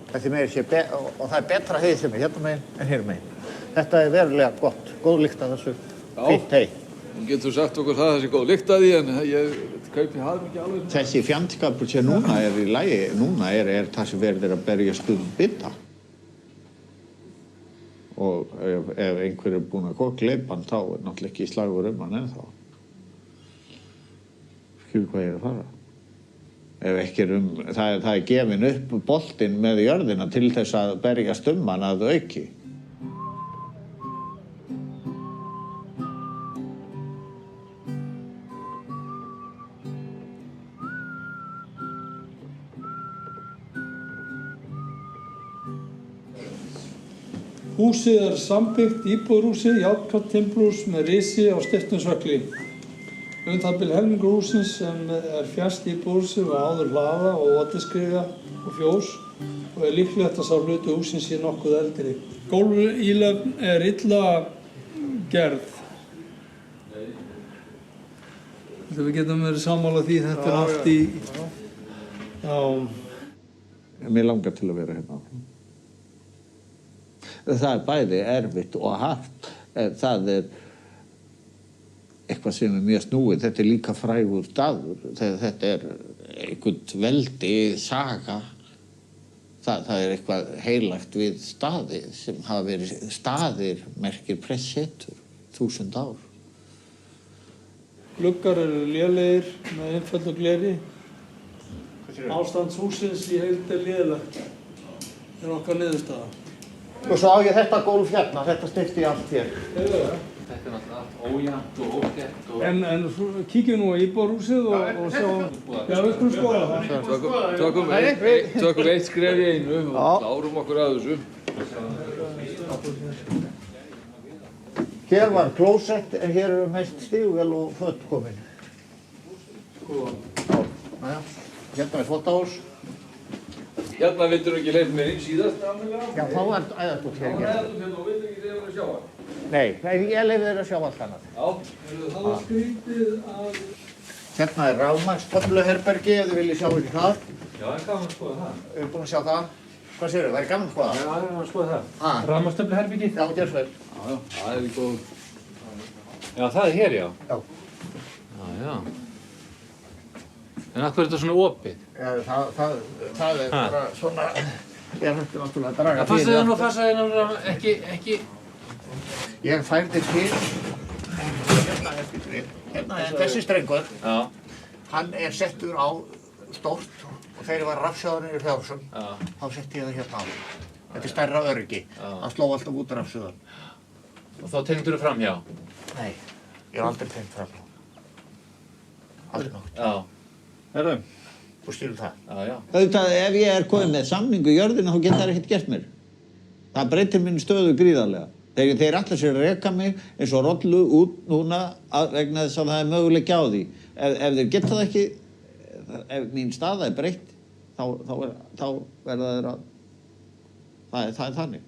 Þetta er meira og það er betra heiði sem er hérna megin en hér megin. Þetta er verulega gott, góð lykt af þessu fínt hei. Nú getur þú sagt okkur það sé góð lykt af því en ég kaupi það ekki alveg. Þessi fjandskapur sem núna er í lagi, núna er það sem verður að berjast bita. Og ef einhver er búinn að gleypa hann þá er náttúrulega ekki slagur hann ennþá. Skilur hvað ég er að fara. Ef ekki það er gefin upp boltinn með jörðina til þess að berjast hann að auki. Húsið er sambyggt íbúðarhúsi, járntimburhús með risi á steyptum sökkli. Það bil helmingur hússins sem er fjærst íbúðarhúsi var áður hlaða og vatnsskrifja og fjós og er líklegt að sá hluti hússins sé nokkuð eldri. Gólfílögn er illa gerð. Við getum verið sammála því þetta er allt í... Já. Mér langar til að vera hérna. Það er bæði erfitt og hart. Það er eitthvað sem er mjög snúið. Þetta er líka frægur staður. Þetta er einhvern veldi saga. Það er eitthvað heilagt við staði sem hafa verið staðir merkir pressetur 1000 ár. Gluggar eru lélegir með einföldu gleri. Ástands hússins í heild er lélegt. Það er okkar niðurstaða. Og svo á ég þetta gólf hérna, þetta steypti ég allt hér. Þetta er náttúrulega allt ójafnt og óslétt og... En kíkjum nú á íbúðarhúsið og sjáum... Já, við skulum skoða það. Tökum eitt skref í einu og klárum okkur að þessu. Hér var klósett en hér eru mest stígvél og föt komin. Hérna er þvottahús. Hérna vildur þú ekki hleypa mér inn síðast alveg? Já, þá var æðartúr hér. Þá var æðartúr hérna og vildur ekki þegar þú sjá það? Nei, ég leyfi þér að sjá allt annað. Já. Það var skrítið að... Hérna er rafmagnstöfluherbergi, ef þið viljið sjá ekki það. Já, það er gaman að skoða það. Við erum búin að sjá það. Hvað segirðu, það er gaman að skoða það? Já, það er gaman að skoða það. Rafmagnstöfluherbergi? Já, gjör svo vel. Já, það er góð. Já, það er hér, já. Já. Já. En af hverju er þetta svona opið? Já, það er bara svona... Ég hætti náttúrulega að draga fyrir það. Það passaði náttúrulega ekki... Ég færði til... Hérna er þessi strengur. Já. Hann er settur á stórt og þegar ég var rafsjóðarinn í Fjársum, þá setti ég það hérna á. Þetta er stærra öryggi. Það sló alltaf út rafsjóðan. Og þá tengdur þú framhjá? Nei, ég er aldrei tengt framhjá. Aldrei nátt. Já. Herru, þú skilur það? Já, já. Auðvitað, ef ég er komið með samningu í jörðina, þá getur það ekkert gert mér. Það breytir minni stöðu gríðarlega. Þeir allir sér reka mig eins og rollu út núna vegna þess að það er möguleiki á því. Ef þeir geta það ekki, ef mín staða er breytt, þá verða þeir að... Það er þannig.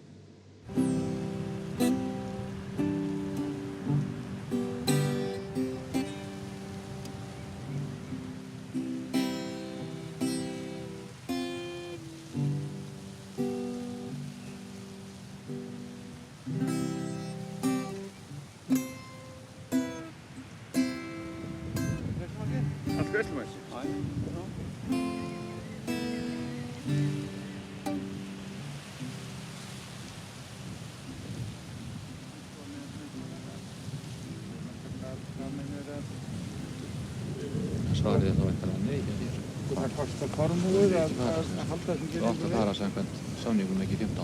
svarið þá væntanlega nei hjá þér. Það kostar formúður að halda þessum Þú átt að fara samkvæmt samningum ekki 15.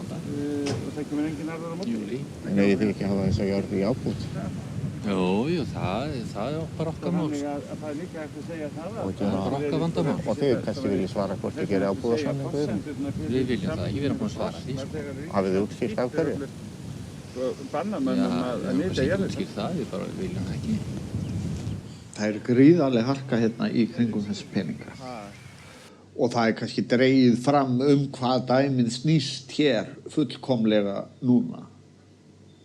Og það kemur enginn aðrar á móti? Júlí. Nei, þið ekki hafa þess að jörðu í ábúð. Jú, það er bara okkar mál. Þannig að það er líka eftir að segja það að... Það er bara okkar vandamál. Og þið kannski viljið svara hvort þið gerir ábúðarsamning við þeim? Við viljum það ekki, við erum búin að svara því. Hafið þið útskýrt af hverju? Banna mönnum að nýta jarðir. Útskýrt það, við bara viljum það ekki. Það er gríðarleg harka hérna í kringum þessi peninga. Og það er kannski dregið fram hvað dæmið snýst hér fullkomlega núna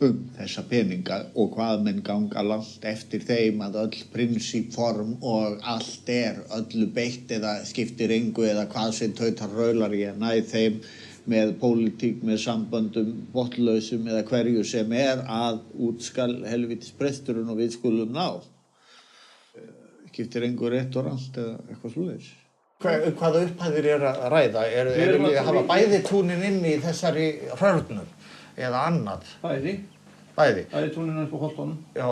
þessa peninga og hvað menn ganga langt eftir þeim að öll prinsipform og allt öllu beitt eða skiptir engu eða hvað sem tautar raular í að næð þeim með pólitík, með samböndum, botlausum eða hverju sem að útskal helvítis presturinn og við skulum ná. Skiptir engu rétt og rangt eða eitthvað svoleiðis. Hvaða upphæðir að ræða? Erum við að hafa bæði túnin inn í þessari hrörnum eða annað? Bæði. Bæði túnin upp á Holtunum. Já.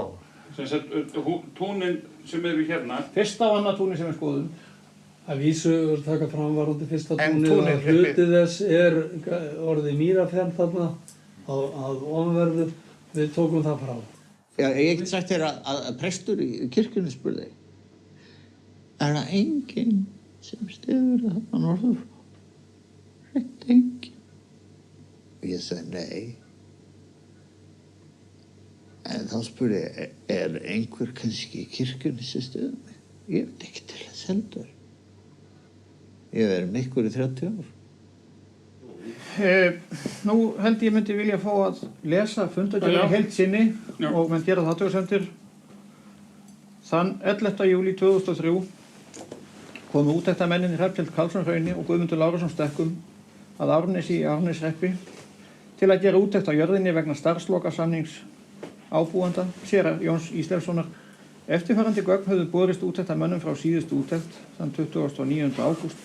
Túnin sem eru hérna. Fyrsta og annað túnin sem skoðum. Að vísu taka fram varðandi fyrsta túnið að hluti þess orðið Mýrafjall þarna að ofnverðu. Við tókum það frá. Já, ég get sagt þér að prestur í kirkjunni spurði það enginn sem styður þarna norður? Hreint enginn. Og ég sagði nei. En þá spurði ég, einhver kannski í kirkjunni sem styður mig? Ég veit ekki til þess heldur. Ég hef verið með ykkur í 30 ár. Nú held ég myndi vilja fá að lesa fundargerðina í heild sinni og menn gera það athugasemdir. Þann 11. júlí 2003 komu úttektarmennirnir Hrafnkell Karlsson Hrauni og Guðmundur Lárusson Stekkum að Árnesi í Árneshreppi til að gera úttekt á jörðinni vegna starfslokasamnings ábúanda séra Jóns Ísleifssonar. Eftirfarandi gögn höfðu borist úttektarmönnum frá síðustu úttekt þann 29. ágúst.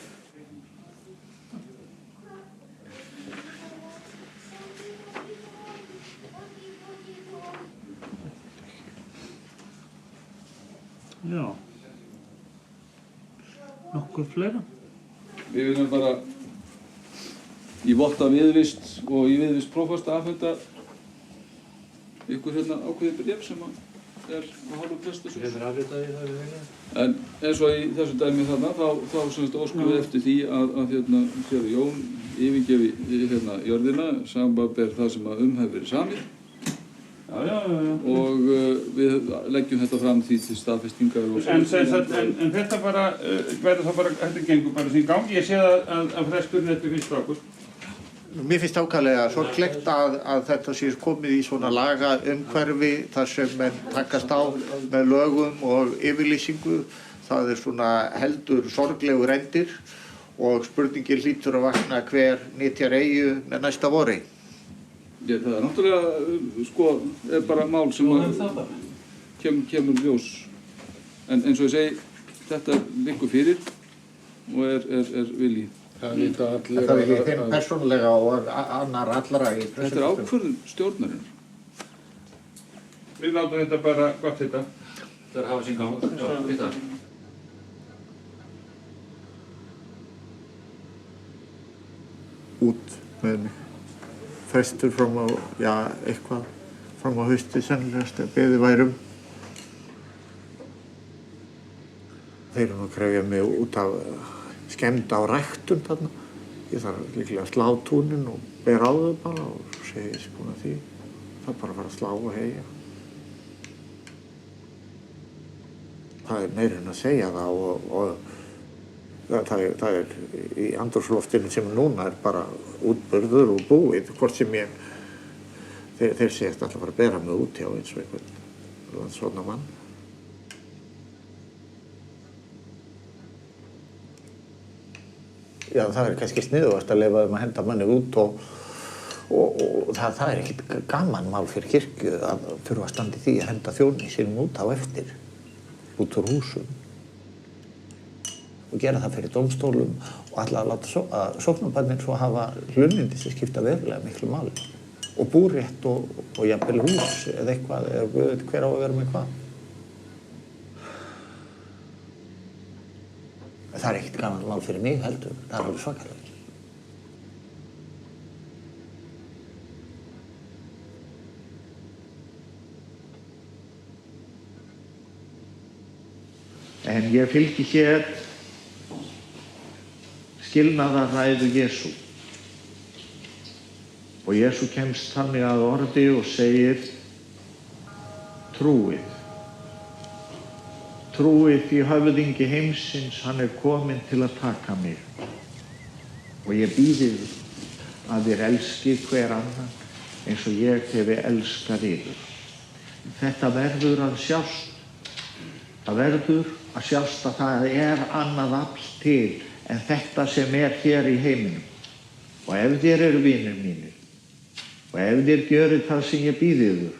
Já. Nokkuð fleira? Við viljum bara í votta viðvist og í viðvist prófasta afhenda ykkur hérna ákveðið bréf sem er á hálfu prestasús. Við erum afritaði það við vegna. En eins og í þessu dæmi þarna þá semst óskum við eftir því að hérna séra Jón yfirgefi hérna jörðina samanber það sem hefur verið samið. Og við leggjum þetta fram því til staðfestingar og en þetta bara verður það bara, þetta gengur bara sín gangi. Ég sé að fresturinn þetta finnst frá okkur. Mér finnst ákaflega sorglegt að þetta sé komið í svona laga umhverfi þar sem menn takast á með lögum og yfirlýsingu. Það svona heldur sorglegur endir og spurningin hlýtur að vakna hver nytjar eyju með næsta vori. Það náttúrulega, sko, bara mál sem kemur ljós. En eins og ég segi, þetta liggur fyrir og er viljið. Það er ekki þeim persónulega og annar allra í pressu. Þetta ákvörðun stjórnarinnar. Við látum þetta bara gott þetta. Það er að hafa sín gang. Út með mig. Festur fram á, eitthvað fram á hausti sennilegast að beðið værum. Þeir eru nú að krefja mig út af skemmd á ræktun þarna. Ég þarf líklega að slá túnin og bera á þau bara og segja ég sé búin að því. Það er bara að fara að slá og heyja. Það er meira en að segja það og það er í andrúmsloftinu sem núna er bara útburður og búið, hvort sem þeir segist alltaf að fara að bera mig út hjá eins og einhvern svona mann. Já, það er kannski sniðugast að leyfa þeim að henda manni út og það er ekkert gaman mál fyrir kirkju að þurfa að standa í því að henda þjóni sínum út á eftir, út úr húsum. Og gera það fyrir dómstólum og ætla að láta sóknarbarnir svo hafa hlunindi sem skipta verulega miklu máli. Og búrétt og jafnvel hús eða eitthvað, eða hver á að vera með hvað. Það er ekkert gaman mál fyrir mig heldur, það er alveg svakalega. En ég fylgi hér skilnaðarræðu Jesú. Og Jesú kemst þannig að orði og segir: trúið. Trúið í höfðingi heimsins, hann er kominn til að taka mig. Og ég býð yður að þér elskið hver annan eins og ég hefi elskað yður. Þetta verður að sjást. Það verður að sjást að það er annað afl til en þetta sem er hér í heiminum. Og ef þér eru vinir mínir, og ef þér gjörið það sem ég býð yður,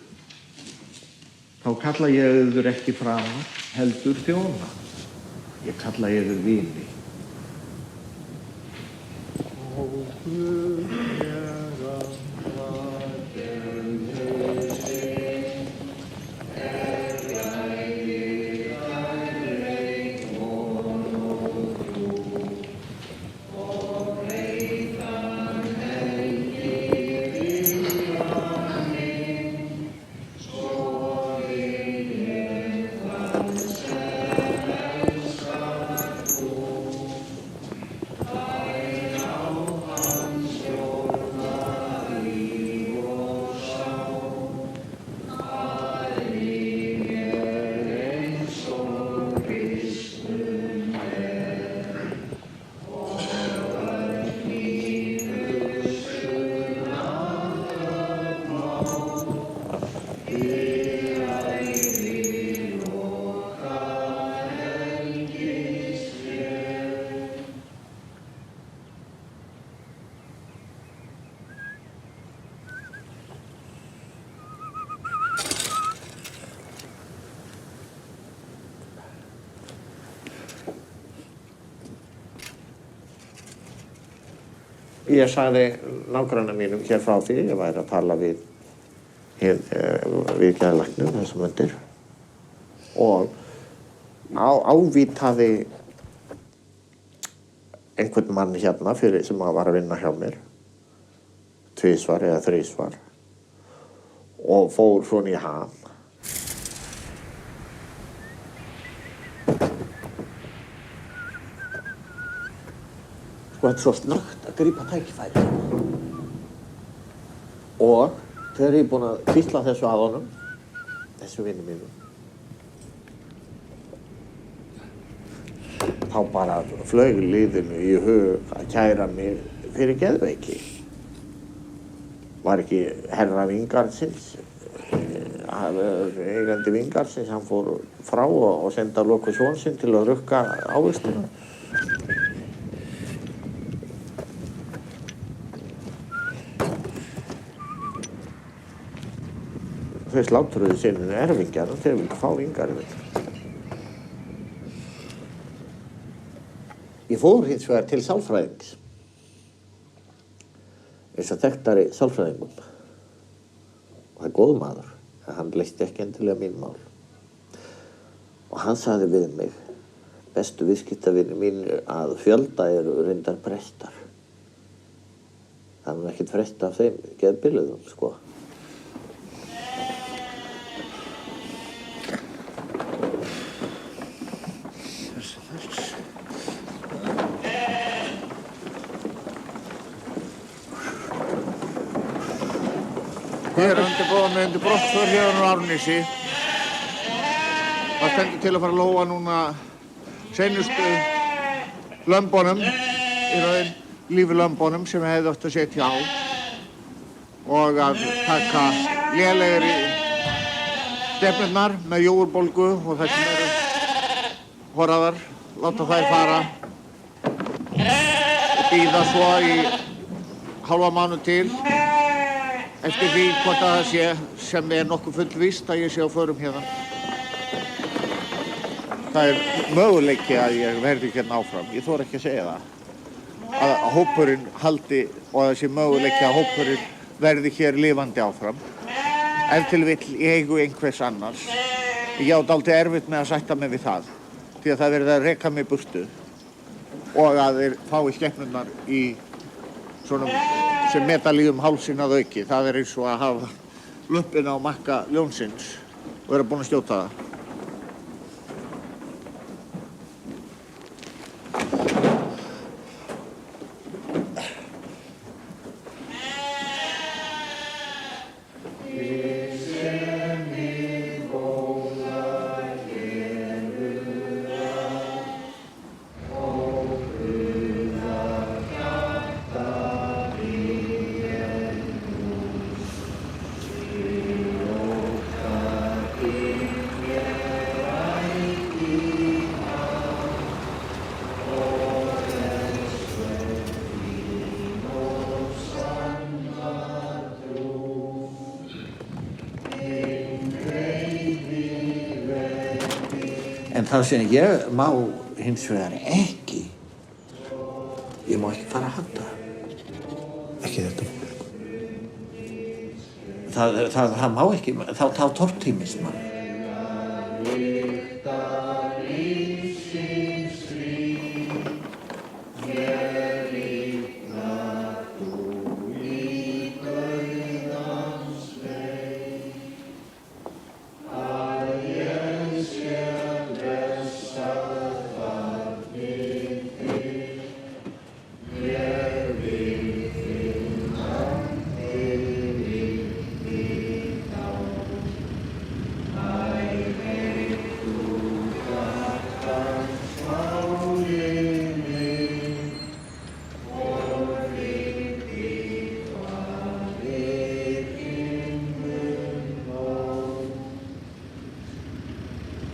þá kalla ég yður ekki framar, heldur þjóna. Ég kalla yður vini. Ég sagði nágranna mínum hér frá því, ég væri að tala við geðlæknum þessum mundir og ávítaði einhvern mann hérna sem var að vinna hjá mér, tvisvar eða þrisvar og fór svona í ham. Og þetta er svo snöggt að grípa tækifæri. Og þegar ég er búinn að hvísla þessu að honum, þessu vinnu mínum, þá bara flaug liðinu í hug að kæra mig fyrir geðveiki. Var ekki herra Vingardsins, eigandi Vingardsins, hann fór frá og senda loku son sinn til að rukka ávistina. Þau slátruðu sinni erfingjar og þeir vildi fá vingarinn. Ég fór hins vegar til sálfræðings, eins og þekktari sálfræðingum. Og það er góð maður, en hann leysti ekki endilega mín mál. Og hann sagði við mig, bestu viðskiptavinir mínir að fjölda eru reyndar prestar. Það er ekkert fresta af þeim geðbiluðum, sko. Ég er undirbúið með undir brottför hérna á Árnesi. Það stendur til að fara að lóa núna seinustu lömbunum, í raun lífi lömbunum sem hefði átt að setja á og að taka lélegri stefnurnar með jógurbólgu og það sem eru horaðar, láta þær fara og bíða svo í hálfa mánuð til eftir því hvort að það sé sem er nokkuð fullvíst að ég sé á förum hérna. Það er möguleiki að ég verði hérna áfram. Ég þori ekki að segja það. Að hópurinn haldi og að það sé möguleiki að hópurinn verði hér lifandi áfram. Ef til vill í eigu einhvers annars. Ég á dálítið erfitt með að sætta mig við það. Því að það verði að reka mig burtu. og að þeir fái skepnurnar í svona sem metalíum hálsinn að auki. Það er eins og að hafa löppina á makka ljónsins og vera búin að skjóta það. En það sem ég má hins vegar ekki, ég má ekki fara að handa. Ekki þetta fólk. Það má ekki, þá tortímist mann.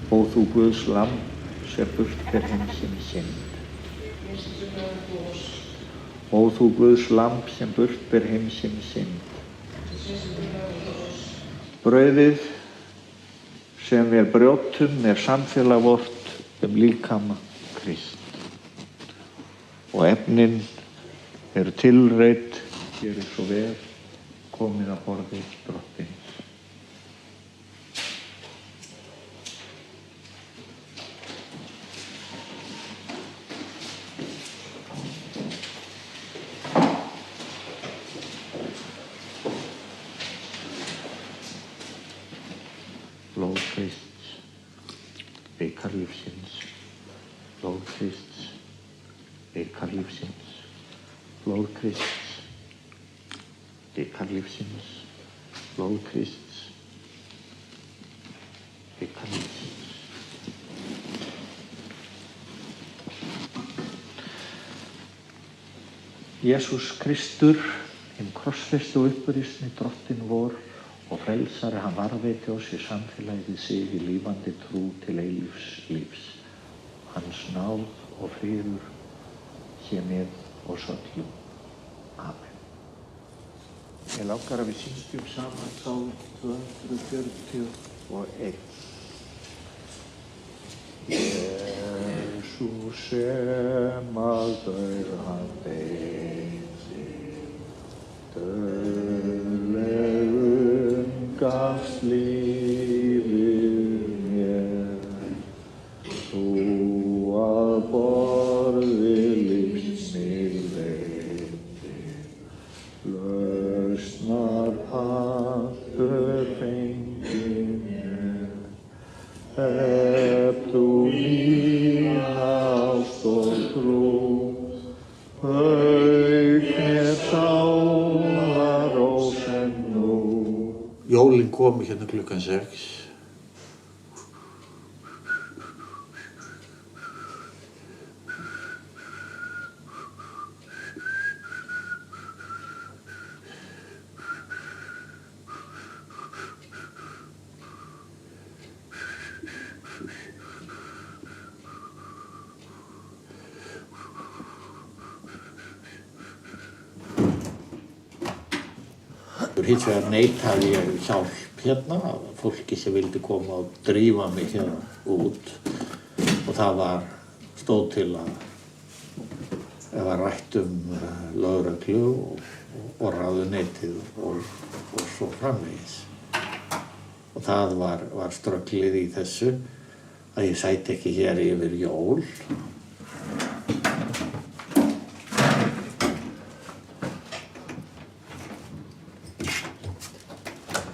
Ó þú Guðs lamb sem burt ber heimsins synd. Ó þú Guðs lamb sem burt ber heimsins synd. Brauðið sem við brjótum er samfélag vort líkama Krist. Og efnin eru tilreidd, hér svo vel komin að borði Drottins. Blóð Krists, bikar lífsins, blóð Krists, bikar lífsins, blóð Krists, bikar lífsins, blóð Krists, bikar lífsins. Jesús Kristur, hinn krossfestu og upprisni Drottinn vor og frelsari, hann varðveiti oss í samfélagið sig í lífandi trú til eilífs lífs. Hans náð og friður sé með oss öllum. Amen. Ég langar að við syngjum saman þá 241. Jesús sem að dauð hann beitti, dauðlegum gafst lífið mér, þú að borði lífs mig leiddi, lausnar hattur fengi mér, hef þú mín ást og trú, auk mér sálarrós en nú. Jólin komu hérna klukkan 6. Hins vegar neitaði ég hjálp hérna, fólki sem vildi koma og drífa mig hérna út, og það stóð til að það var rætt lögreglu og ráðuneytið og svo framvegis. Og það var strögglið í þessu að ég sæti ekki hér yfir jól.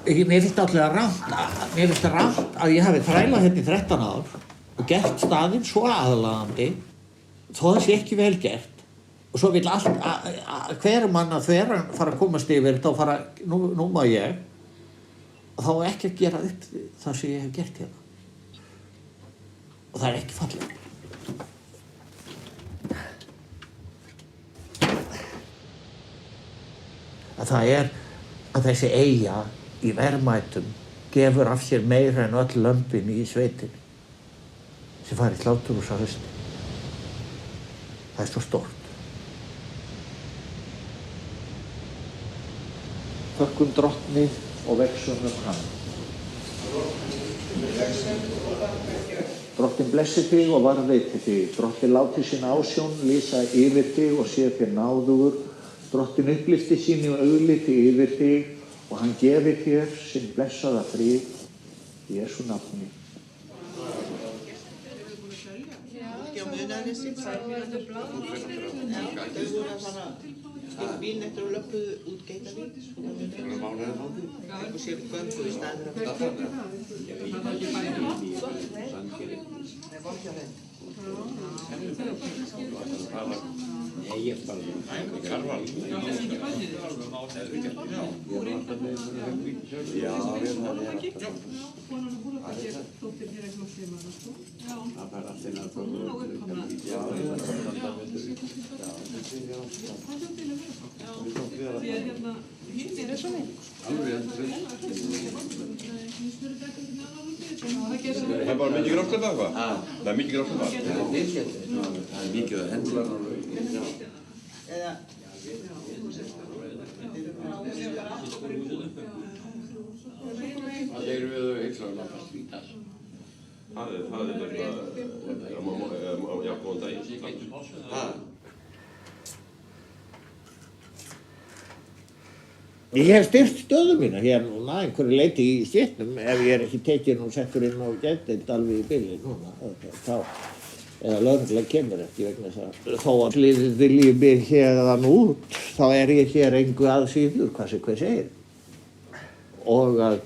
Mér finnst náttúrulega rangt að ég hafi þrælað hérna í 13 ár og gert staðinn svo aðlaðandi þó það sé ekki vel gert og svo vill hver mann að þveran fara að komast yfir þetta og fara, nú má ég og þá ekki að gera upp það sem ég hef gert hérna og það ekki fallegt. Að það að þessi eyja í verðmætum gefur af sér meira en öll lömbin í sveitinni sem fari í sláturhús á haustin. Það svo stórt. Þökkum drottni og vexum hann. Drottin blessi þig og varðveiti þig. Drottin láti sína ásjón lýsa yfir þig og sé þér náðugur. Drottin upplýfti sínu augliti yfir þig og hann gefi þér sinn blessaða frið í Jesú nafni. Bílinn eftir að löpuðu út Geitavík og séu göngu í staðir Það er bara mikið grátt þetta eitthvað? Það er mikið grátt þetta? Það er mikið að hendla. Það eru við eitthvað náttúrulega svítar. Það er bara góðan daginn. Ég hef styrkt stöðu mína hér núna einhverju leyti í stéttum ef ég ekki tekinn og settur inn á geðdeild alveg í bili núna þá eða lögreglan kemur ekki vegna þess að þó að liðið vilji mig hérðan út þá ég hér engu að síður hvað sem hver segir og að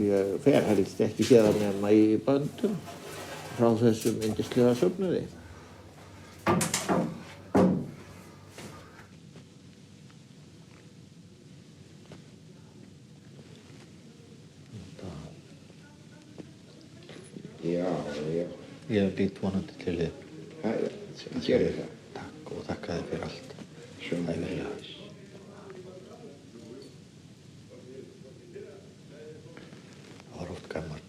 ég fer helst ekki hérðan nema í böndum frá þessum yndislega söfnuði. Ég lít vonandi til þig. Ég gerði það. Takk og þakka þér fyrir allt. Ævilega. Það var ótt gaman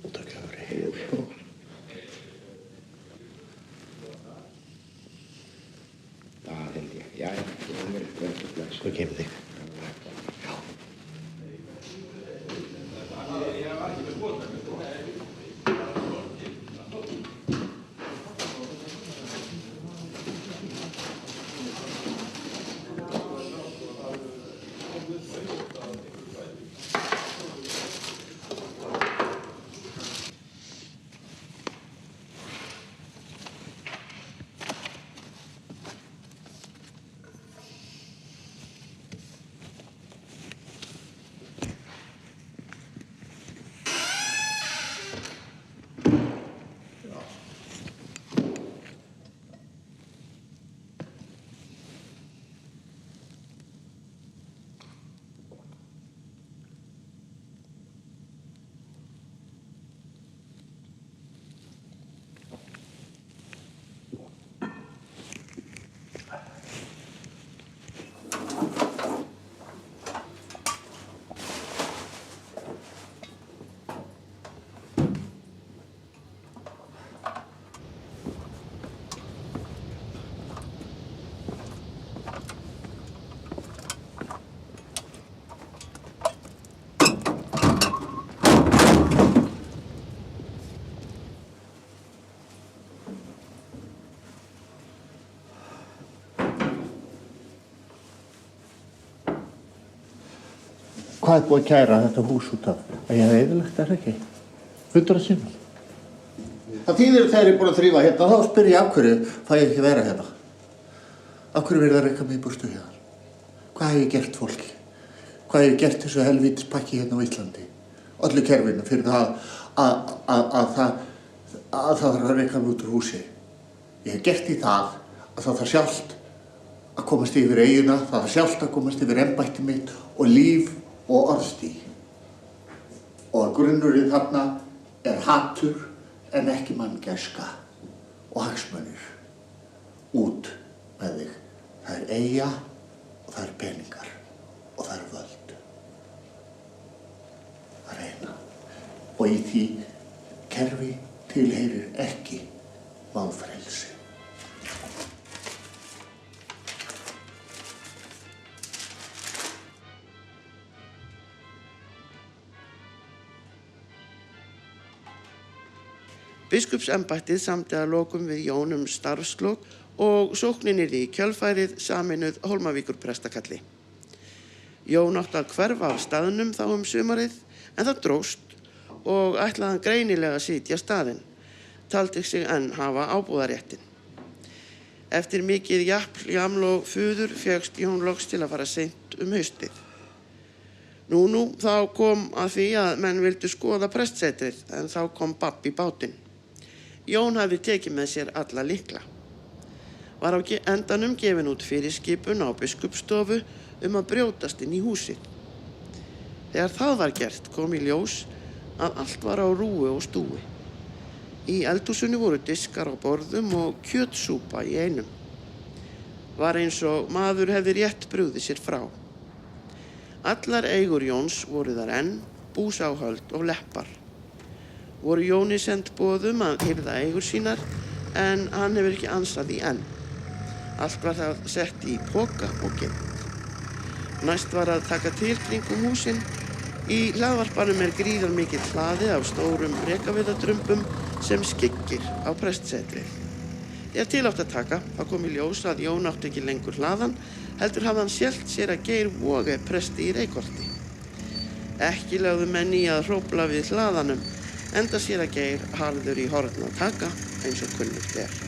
út að gjöfri. Það held ég. Já, það verður bless. Hvað kemur þig? Hvað búið að kæra þetta hús út af? Að ég hef eyðilagt ekki? 100 sinnum. Það þýðir þegar ég er búin að þrífa hérna, þá spyr ég af hverju fæ ég ekki vera hérna. Af hverju verður það reyka mig í burtu hérna? Hvað hef ég gert fólki? hvað ég gert þessu helvítis pakki hérna á Íslandi, öllu kerfinu, fyrir það að það þarf að reka mig út úr húsi. Ég hef gert í það að það þarf sjálft að komast yfir eiguna, það þarf sjálft að komast yfir embætti mitt og líf og orðstíg. Og að grunnurinn þarna er hatur en ekki manngæska og hagsmunir. Út með þig. Það er eyja og það er peningar og það er völd. Það er eina. Og í því kerfi tilheyrir ekki málfrelsi. Biskupsembættið samdi að lokum við Jón starfslok og sóknin yrði í kjölfærið sameinuð Hólmavíkurprestakalli. Jón átti að hverfa af staðnum þá sumarið en það dróst og ætlaði hann greinilega að sitja staðinn, taldi sig enn hafa ábúðaréttin. Eftir mikið japl, jaml og fuður fékkst Jón loks til að fara seint haustið. Nú, þá kom að því að menn vildu skoða prestsetrið en þá kom babb í bátinn. Jón hafði tekið með sér alla lykla. Var á endanum gefin út fyrirskipun á biskupsstofu að brjótast inn í húsið. Þegar það var gert kom í ljós að allt var á rúi og stúi. Í eldhúsinu voru diskar á borðum og kjötsúpa í einum. Var eins og maður hefði rétt brugðið sér frá. Allar eigur Jóns voru þar enn, búsáhöld og leppar. Voru Jóni send boðum að hirða eigur sínar en hann hefur ekki ansað í enn. Allt var það sett í poka og geymt. Næst var að taka til kringum húsin. Í hlaðvarpanum gríðarmikill hlaði af stórum rekaviðadrumbum sem skyggir á prestsetrið. Þegar til átti að taka, þá kom í ljós að Jón átti ekki lengur hlaðan, heldur hafði hann selt sér að Geir Voge presti í Reykholti. Ekki lögðu menn í að hrófla við hlaðanum, enda sér að Geir harður í horn að taka eins og kunnugt er.